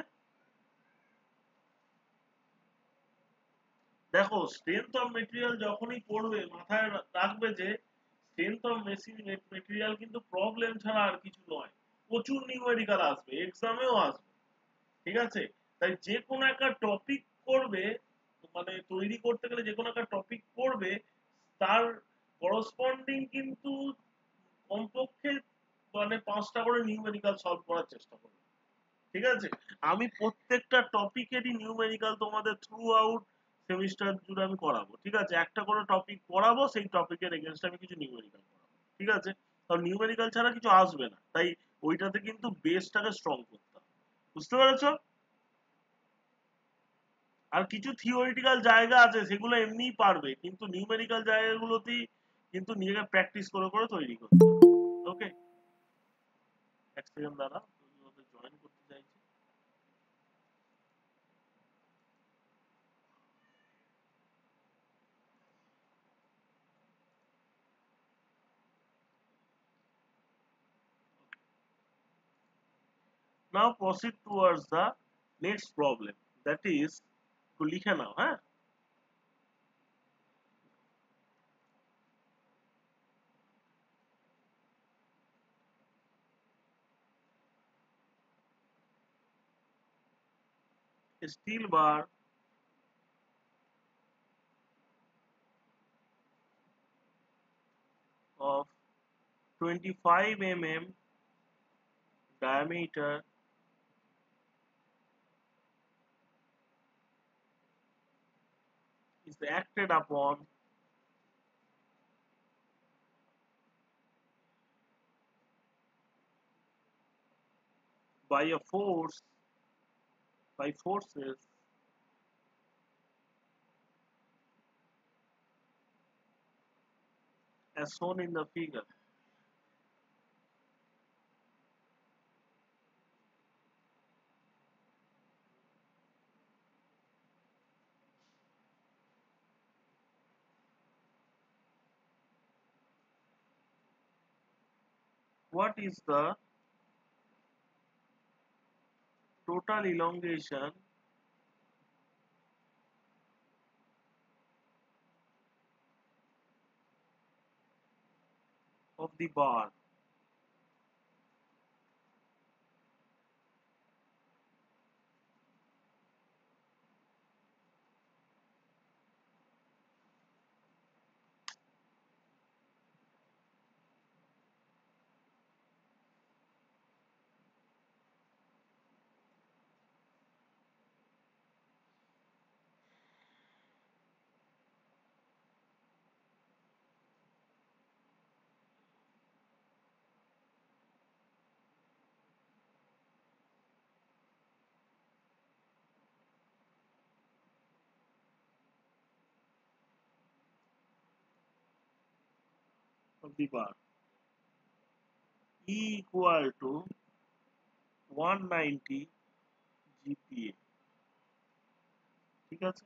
দেখো স্ট্রেংথ অফ মেটেরিয়াল যখনই পড়বে মাথায় রাখবে যে স্ট্রেংথ অফ মেটেরিয়াল কিন্তু প্রবলেম ছাড়া আর কিছু নয়, প্রচুর নিউমেরিক্যাল আসবে, এক্সামেও আসবে। ঠিক আছে, তাই যে কোনো একটা টপিক করবে, মানে তৈরি করতে গেলে যে কোনো একটা টপিক করবে, তার করসপন্ডিং কিন্তু কমপক্ষে মানে 5টা করে নিউমেরিক্যাল সলভ করার চেষ্টা করবে। ঠিক আছে, আমি প্রত্যেকটা টপিকেরই নিউমেরিক্যাল তোমাদের থ্রু আউট সেমিস্টার জুড়ে আমি করাবো। ঠিক আছে, একটা করে টপিক পড়াবো, সেই টপিকের এগেনস্ট আমি কিছু নিউমেরিক্যাল করাবো। ঠিক আছে, কারণ নিউমেরিক্যাল ছাড়া কিছু আসবে না, তাই ওইটাতে কিন্তু বেসটাকে স্ট্রং করতে হবে। বুঝতে পেরেছো? আর কিছু থিওরিটিক্যাল জায়গা আছে সেগুলো এমনিই পারবে, কিন্তু নিউমেরিক্যাল জায়গাগুলোতেই কিন্তু নিজেকে প্র্যাকটিস করে করে তৈরি করতে হবে। ওকে, এক সেকেন্ড দাঁড়া, জয়েন করতে চাইছি। Now proceed towards the next problem, that is একটু লিখে নাও। হ্যাঁ, a steel bar of 25 mm diameter is acted upon by a force by forces as shown in the figure. What is the total elongation of the bar? Of the bar. E equal to 190 GPa. ঠিক আছে?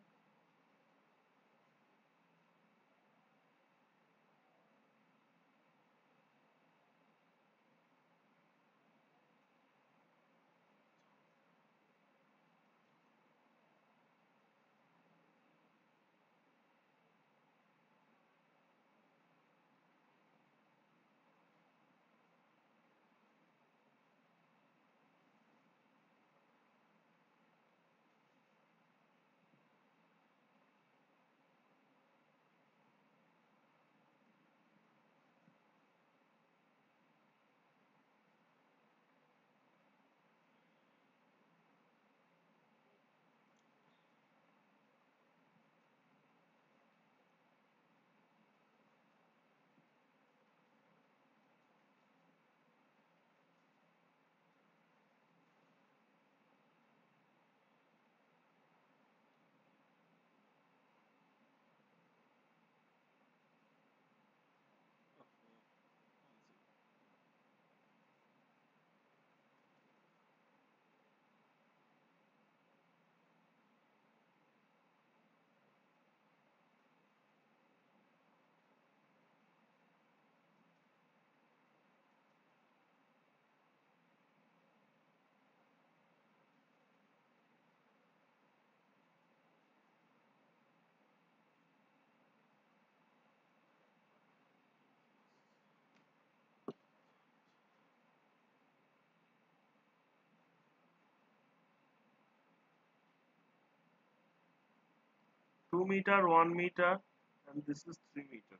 Two meter, 1 meter, and this is 3 meter.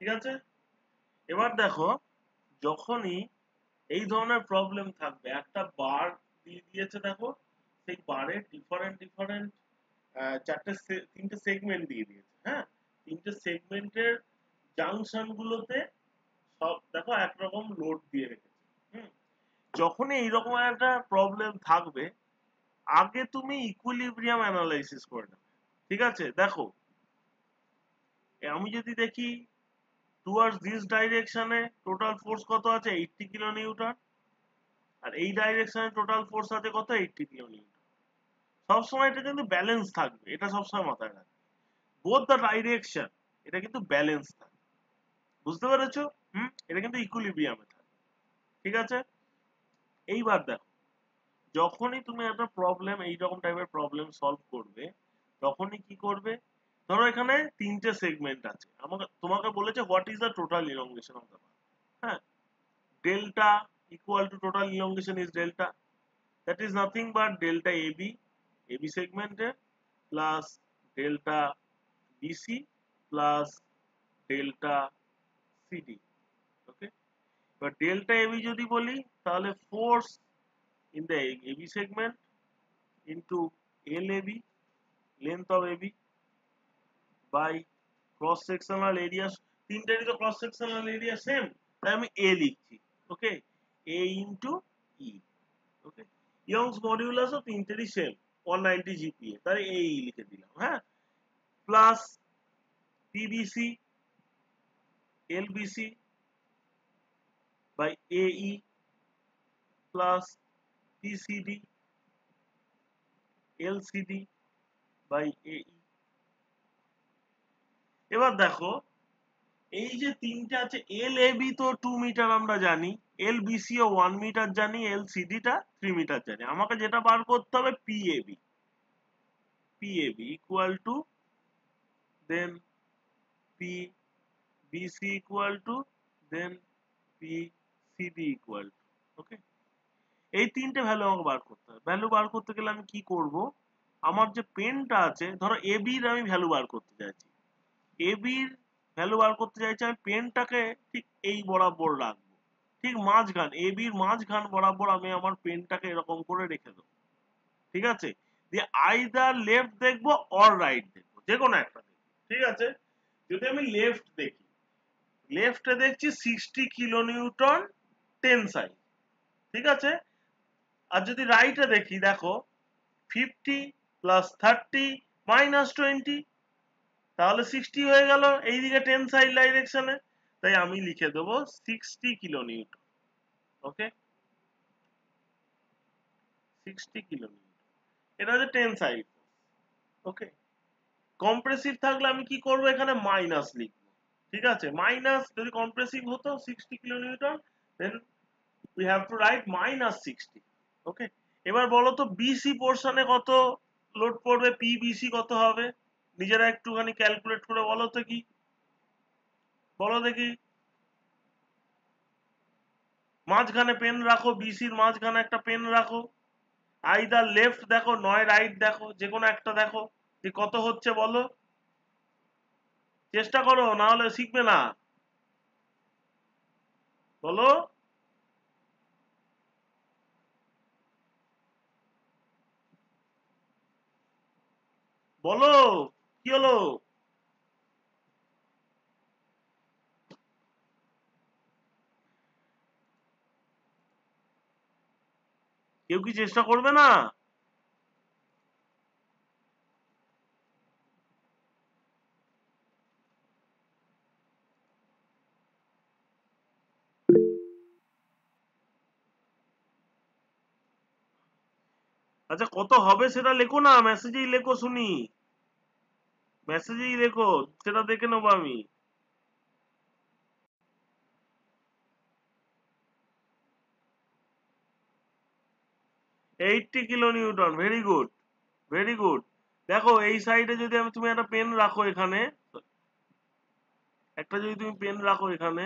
ঠিক আছে? এবার দেখো, যখনই এই ধরনের প্রবলেম থাকবে, একটা বার দিয়ে দিয়েছে দেখো, সেই বারের ডিফারেন্ট তিনটে সেগমেন্ট দিয়ে দিয়েছে। হ্যাঁ, তিনটে সেগমেন্টের জাংশন গুলোতে সব দেখো একরকম লোড দিয়ে রেখেছে। হুম, যখনই এইরকম একটা প্রবলেম থাকবে, আগে তুমি ইকুইলিব্রিয়াম অ্যানালাইসিস করে নেবে। ঠিক আছে? দেখো, আমি যদি দেখি টুয়ার্ডস দিস ডাইরেকশনে টোটাল ফোর্স কত আছে, 80 কিলো নিউটন, আর এই ডাইরেকশনে টোটাল ফোর্স আছে কত, 80 কিলো নিউটন। সবসময় এটা কিন্তু ব্যালেন্স থাকবে, এটা সবসময় মাথায় রাখবে। বোথ দ্য ডাইরেকশন, এটা কিন্তু ব্যালেন্স থাকে, বুঝতে পেরেছো? এটা কিন্তু ইকুইলিব্রিয়ামে থাকে, ঠিক আছে? এইবার দেখো, যখনই তুমি একটা প্রবলেম এইরকম টাইপের প্রবলেম সলভ করবে, তখনই কি করবে, ধরো এখানে তিনটে সেগমেন্ট আছে, আমাকে তোমাকে বলেছে what is the total elongation of the path. হ্যাঁ, delta equal to total elongation is delta, that is nothing but delta AB segmented plus delta BC plus delta CD, okay? But delta AB যদি বলি তাহলে force in the AB segment into LAB, length of AB, by cross sectional area, তিনটারই তো cross sectional area সেম, তাই আমি A লিখছি, ওকে? A into E, ওকে? ইয়ংস মডিউলাসও তিনটেরই সেম 190 জিপিএ, তাই এই লিখে দিলাম, হ্যাঁ? প্লাস পিবিসি এলবিসি বাই এই প্লাস পিসিডি এলসিডি বাই এই। এবার দেখো, এই যে তিনটে আছে, এল এবি তো 2 মিটার আমরা জানি, এল বিসি ও 1 মিটার জানি, এল সিডিটা 3 মিটার জানি, আমাকে যেটা বার করতে হবে PAB, PAB equal to then P BC equal to then PCD equal to, ওকে? এই তিনটে ভ্যালু আমাকে বার করতে হবে। ভ্যালু বার করতে গেলে আমি কি করব, আমার যে পেনটা আছে, ধরো AB এর আমি ভ্যালু বার করতে চাইছি, AB এর ভ্যালু বার করতে চাইছি, আমি পেনটাকে ঠিক এই বরাবর রাখবো, ঠিক মাঝখান, AB এর মাঝখান বরাবর আমি আমার পেনটাকে এরকম করে রেখে দেবো, ঠিক আছে? দিয়ে আইদার লেফট দেখবো অর রাইট দেখবো, যে কোনো একটা দেখবো, ঠিক আছে? যদি আমি লেফট দেখি, লেফটে দেখছি 60 কিলো নিউটন টেনসাইল, ঠিক আছে? আর যদি রাইটে দেখি, দেখো 50 প্লাস 30 মাইনাস 20, তাহলে 60 হয়ে গেল এইদিকে টেনসাইল ডাইরেকশনে, তাই আমি লিখে দেবো 60 কিলো নিউটন, ওকে? 60 কিলো নিউটন, এটা হচ্ছে টেনসাইল, ওকে? কম্প্রেসিভ থাকলে আমি কি করবো, এখানে মাইনাস লিখবো, ঠিক আছে? মাইনাস যদি কম্প্রেসিভ হতো 60 kilo newton, then we have to write minus 60, ওকে? এবার বলো তো বিসি পোর্শনে কত লোড পড়বে, পিবিসি কত হবে, নিজেরা একটুখানি ক্যালকুলেট করে বলো তো, কি বলো দেখি? মাঝখানে পেন রাখো, বিসির মাঝখানে একটা পেন রাখো, আইদার লেফট দেখো নয় রাইট দেখো, যে কোনো একটা দেখো যে কত হচ্ছে, বলো, চেষ্টা করো, না হলে শিখবে না, বলো বলো, কি হলো? কেউ কি চেষ্টা করবে না? আচ্ছা, কত হবে সেটা লেখো না, মেসেজেই লেখো শুনি, মেসেজেই লেখো, সেটা দেখে নেবো আমি। 80 kilo Newton, very good, very good. দেখো এই সাইডে যদি তুমি একটা পেন রাখো এখানে, একটা যদি তুমি পেন রাখো এখানে,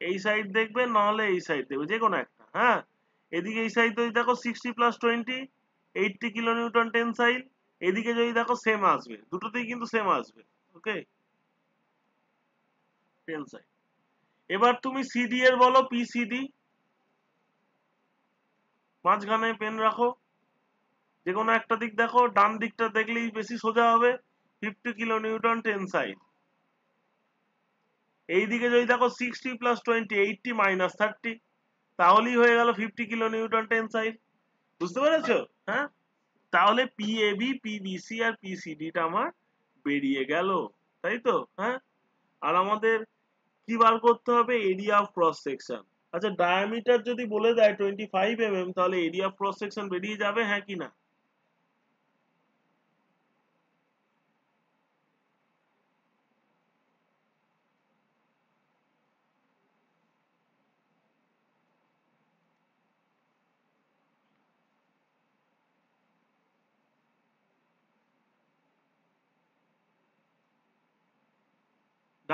এই সাইড দেখবে, নাহলে এই সাইড দেখবে, যে কোনো একটা, হ্যাঁ? এদিকে এই সাইড যদি দেখো 60 প্লাস 20 80 কিলো নিউটন টেনসাইল, এদিকে যদি দেখো সেম আসবে, দুটোতেই কিন্তু সেম আসবে, ওকে? টেনসাইল। এবার তুমি সিডি এর বলো, পিসিডি, মাঝখানে পেন রাখো, যে কোনো একটা দিক দেখো, ডান দিকটা দেখলেই বেশি সোজা হবে, 50 কিলো নিউটন টেনসাইল। এইদিকে যদি দেখো 60 প্লাস 20 80 মাইনাস 30, তাহলেই হয়ে গেল 50 কিলো নিউটন টেনসাইল, বুঝতে পেরেছো? হ্যাঁ, তাহলে পিএবি পিবিসি আর পিসিডিটা আমার বেরিয়ে গেল, তাই তো? হ্যাঁ, আর আমাদের কি বার করতে হবে, এরিয়া অফ ক্রস সেকশন। আচ্ছা, ডায়ামিটার যদি বলে দেয় 25 mm, তাহলে এরিয়া অফ ক্রস সেকশন বেরিয়ে যাবে, হ্যাঁ কি না?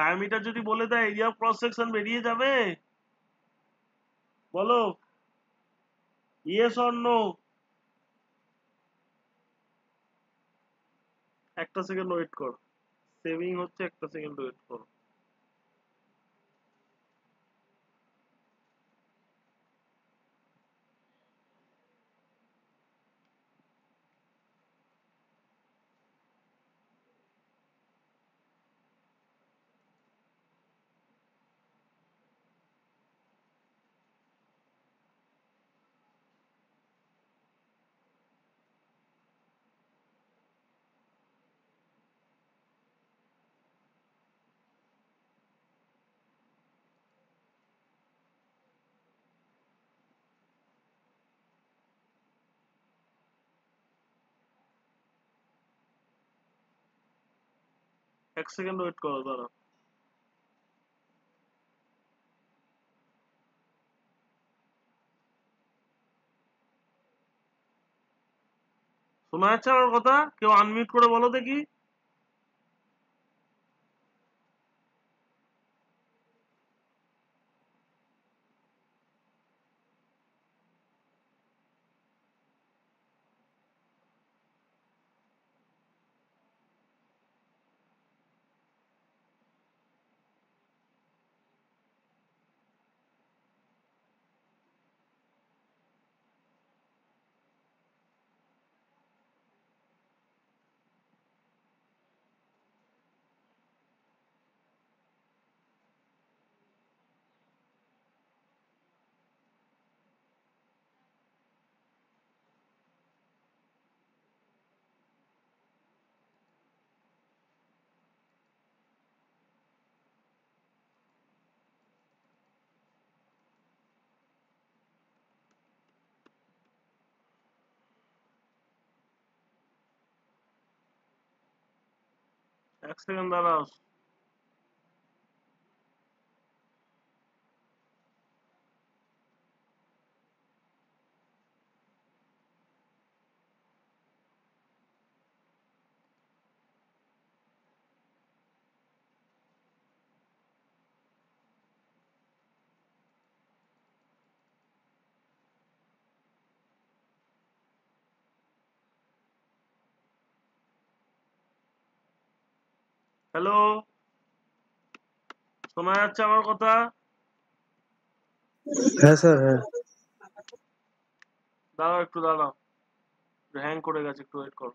ডায়ামিটার যদি বলে দেয় এরিয়া অফ ক্রস সেকশন বেরিয়ে যাবে? বলো, ইয়েস অর নো? একটা সেকেন্ড ওয়েট কর, সেভিং হচ্ছে, একটা সেকেন্ড ওয়েট কর। এক সেকেন্ড ওয়েট করো, দাঁড়াও। শোনা যাচ্ছে আমার কথা? কেউ আনমিউট করে বলো দেখি। এক সেকেন্ড দাঁড়াও। হ্যালো, শোনা যাচ্ছে আমার কথা? হ্যাঁ স্যার, হ্যাঁ। দাঁড়াও, একটু দাঁড়াও, হ্যাং করে গেছে, একটু ওয়েট করো।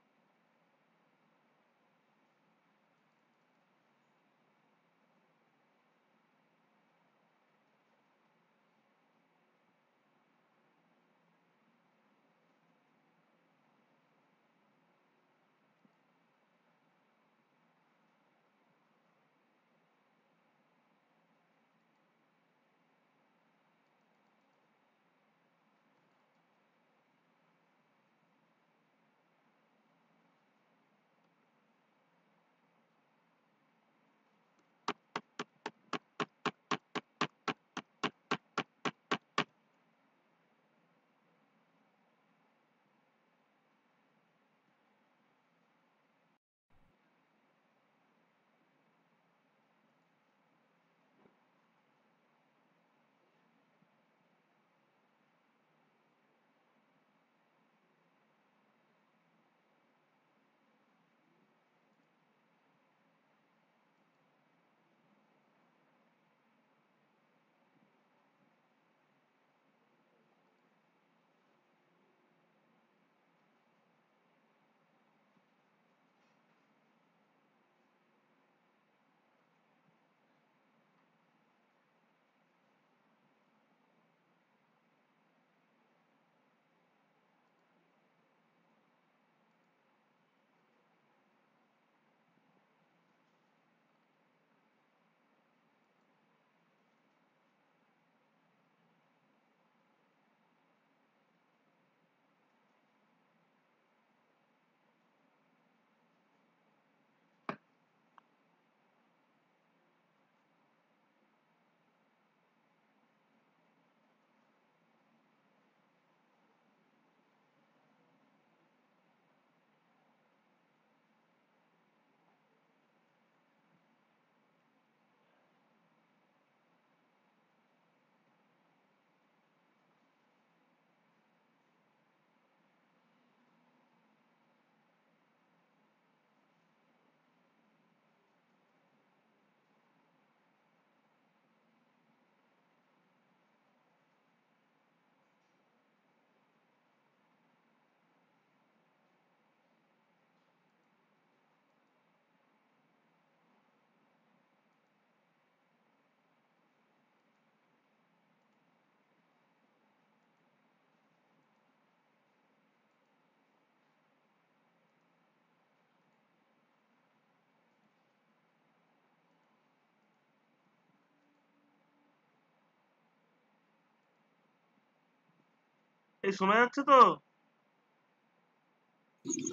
এই শোনা যাচ্ছে তো?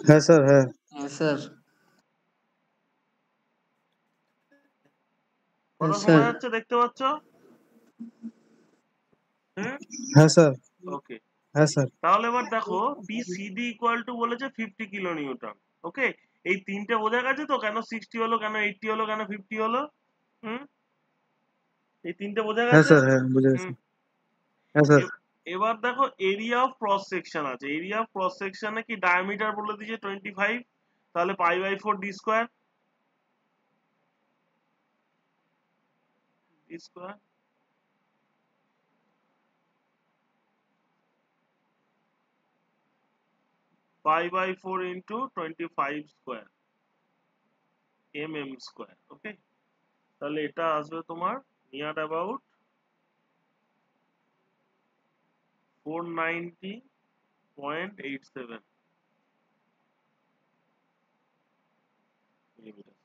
হ্যাঁ স্যার, হ্যাঁ হ্যাঁ স্যার। কথা শোনা স্যার যাচ্ছে, দেখতে পাচ্ছ? হুম, হ্যাঁ স্যার, ওকে। হ্যাঁ স্যার। তাহলে এবার দেখো পিসিডি ইকুয়াল টু বলেছে 50 কিলো নিউটন। ওকে, এই তিনটে বোঝা গেছে তো, কেন 60 হলো, কেন 80 হলো, কেন 50 হলো? হুম, এই তিনটে বোঝা হ্যাঁ গেছে। স্যার, হ্যাঁ বুঝে গেছি। হুম, হ্যাঁ স্যার। এবার দেখো এরিয়া অফ ক্রস সেকশন আছে। এরিয়া অফ ক্রস সেকশনে কি ডায়ামিটার বলে দিয়েছে 25, তাহলে π/4 d square π/4 into 25 square square. Okay, তাহলে এটা আসবে তোমার near about 490.87 millimetre.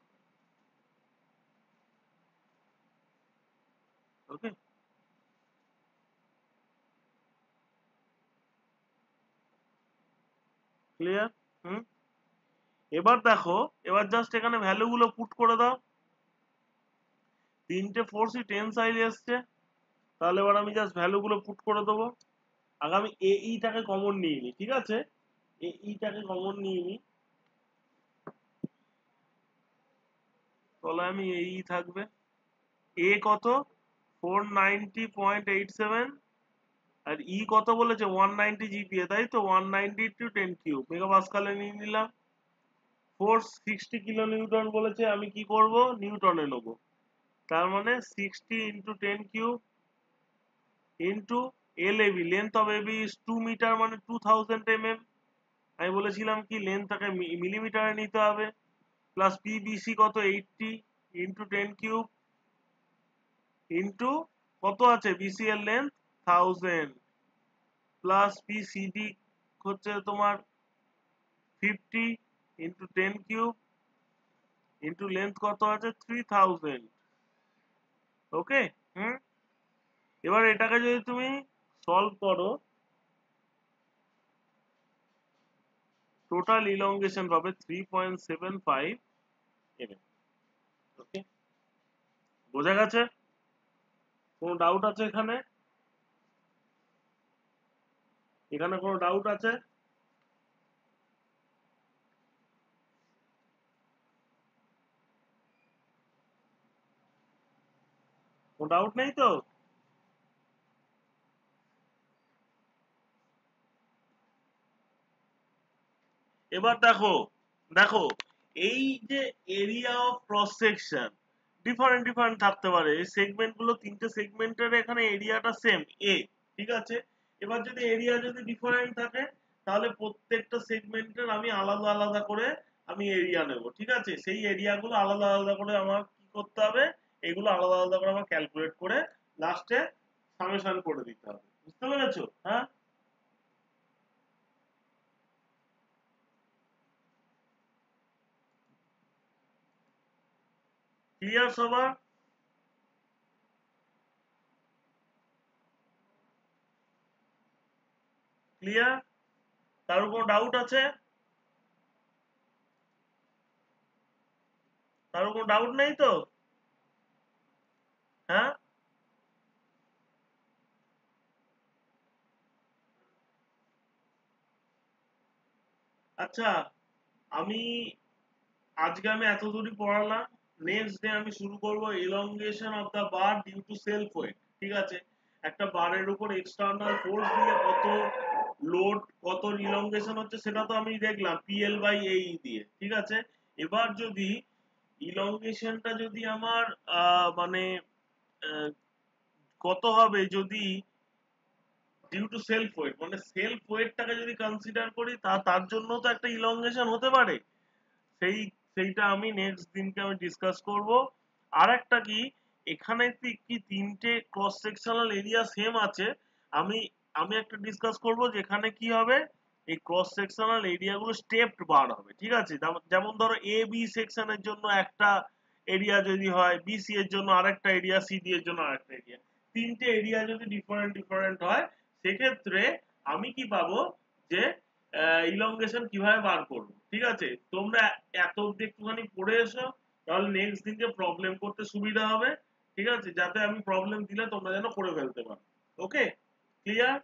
Okay, clear? Hmm, এবার দেখো, এবার জাস্ট এখানে ভ্যালু গুলো পুট করে দাও। তিনটে ফোর্সই টেনসাইল এসছে, তাহলে এবার আমি জাস্ট ভ্যালু গুলো পুট করে দেবো। আগে আমি টাকে কমন নিয়ে নি, ঠিক আছে? টাকে কমন নিয়ে নি, তাহলে আমি থাকবে। এ কত? 490.87, আর কত বলেছে? 190 জিপিএ, তাই তো? 190 টু 10 কিউব মেগাপাস্কালে নিয়ে নিলাম। ফোর্স 60 কিলো নিউটন বলেছে, আমি কি করব? নিউটনে নেবো। তার মানে 60 into 10 cube into LAB, length of AB is 2 metre, মানে 2000 mm। আমি বলেছিলাম কি লেন্থটাকে মিলিমিটারে নিতে হবে। প্লাস পিবিসি কত? 80 ইন্টু 10 কিউব ইন্টু কত আছে বিসি এর লেন্থ 1000, প্লাস পিসিডি হচ্ছে তোমার 50 ইন্টু 10 কিউব ইন্টু লেন্থ কত আছে 3000। ওকে, হুম, এবার এটাকে যদি তুমি সলভ করো, টোটাল ইলংগেশন পাবে 3.75 mm। ওকে, বোঝা গেছে? কোনো ডাউট আছে এখানে? এখানে কোনো ডাউট আছে? কোনো ডাউট নেই তো? এবার দেখো, দেখো এই যে area of cross section different different থাকতে পারে। এই সেগমেন্ট গুলো, তিনটে সেগমেন্টের এখানে এরিয়াটা সেম এ, ঠিক আছে? এবার যদি এরিয়া যদি ডিফারেন্ট থাকে, তাহলে প্রত্যেকটা সেগমেন্টের আমি আলাদা আলাদা করে আমি এরিয়া নেব, ঠিক আছে? সেই এরিয়া গুলো আলাদা আলাদা করে আমার কি করতে হবে? এগুলো আলাদা আলাদা করে আমার ক্যালকুলেট করে লাস্টে সামেশন করে দিতে হবে। বুঝতে পেরেছো? হ্যাঁ, ক্লিয়ার সবার? ক্লিয়ার? কারো কোনো ডাউট আছে? কারো কোনো ডাউট নেই তো? হ্যাঁ, আচ্ছা, আমি আজকে আমি এত দূরই পড়ালাম। নেক্সট ডে আমি শুরু করব elongation of the bar due to self weight. ঠিক আছে, একটা বারের উপর এক্সটার্নাল ফোর্স দিয়ে কত লোড, কত ইলংগেশন হচ্ছে সেটা তো আমি দেখলাম PL/AE দিয়ে। ঠিক আছে, এবার যদি ইলংগেশনটা যদি আমার মানে আহ, কত হবে যদি ডিউ টু সেলফ ওয়েট, মানে সেলফ ওয়েটটাকে যদি কনসিডার করি, তার জন্য তো একটা ইলংগেশন হতে পারে। সেই সেইটা আমি নেক্সট দিনকে আমি ডিসকাস করব। আর একটা কি, এখানে কি তিনটে ক্রস সেকশনাল এরিয়া সেম আছে, আমি আমি একটা ডিসকাস করব যেখানে কি হবে, এই ক্রস সেকশনাল এরিয়া গুলো স্টেপড বার হবে। ঠিক আছে, যেমন ধরো AB সেকশনের জন্য একটা এরিয়া যদি হয়, BC এর জন্য আরেকটা এরিয়া, CD এর জন্য আরেকটা এরিয়া। তিনটে এরিয়া যদি ডিফারেন্ট ডিফারেন্ট হয়, সেক্ষেত্রে আমি কি পাবো যে ইলংগেশন কিভাবে বার করবো। ঠিক আছে, তোমরা এত অব্দি একটুখানি পড়ে এসো, তাহলে নেক্সট দিনকে প্রবলেম করতে সুবিধা হবে। ঠিক আছে, যাতে আমি প্রবলেম দিলে তোমরা যেন করে ফেলতে পারো। ওকে, ক্লিয়ার?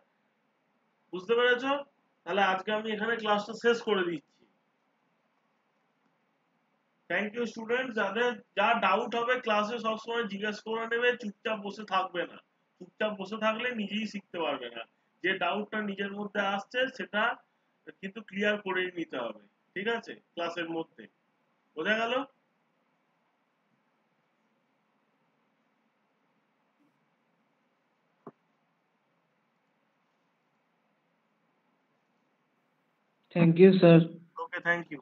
বুঝতে পেরেছো? তাহলে আজকে আমি এখানে ক্লাসটা শেষ করে দিচ্ছি। Thank you student. যাদের যা ডাউট হবে ক্লাসে সবসময় জিজ্ঞেস করে নেবে, চুপচাপ বসে থাকবে না। চুপচাপ বসে থাকলে নিজেই শিখতে পারবে না। যে ডাউটটা নিজের মধ্যে আসছে সেটা কিন্তু ক্লিয়ার করেই নিতে হবে। ঠিক আছে, ক্লাসের মধ্যে। বোঝা গেল? Thank you sir. Okay, thank you.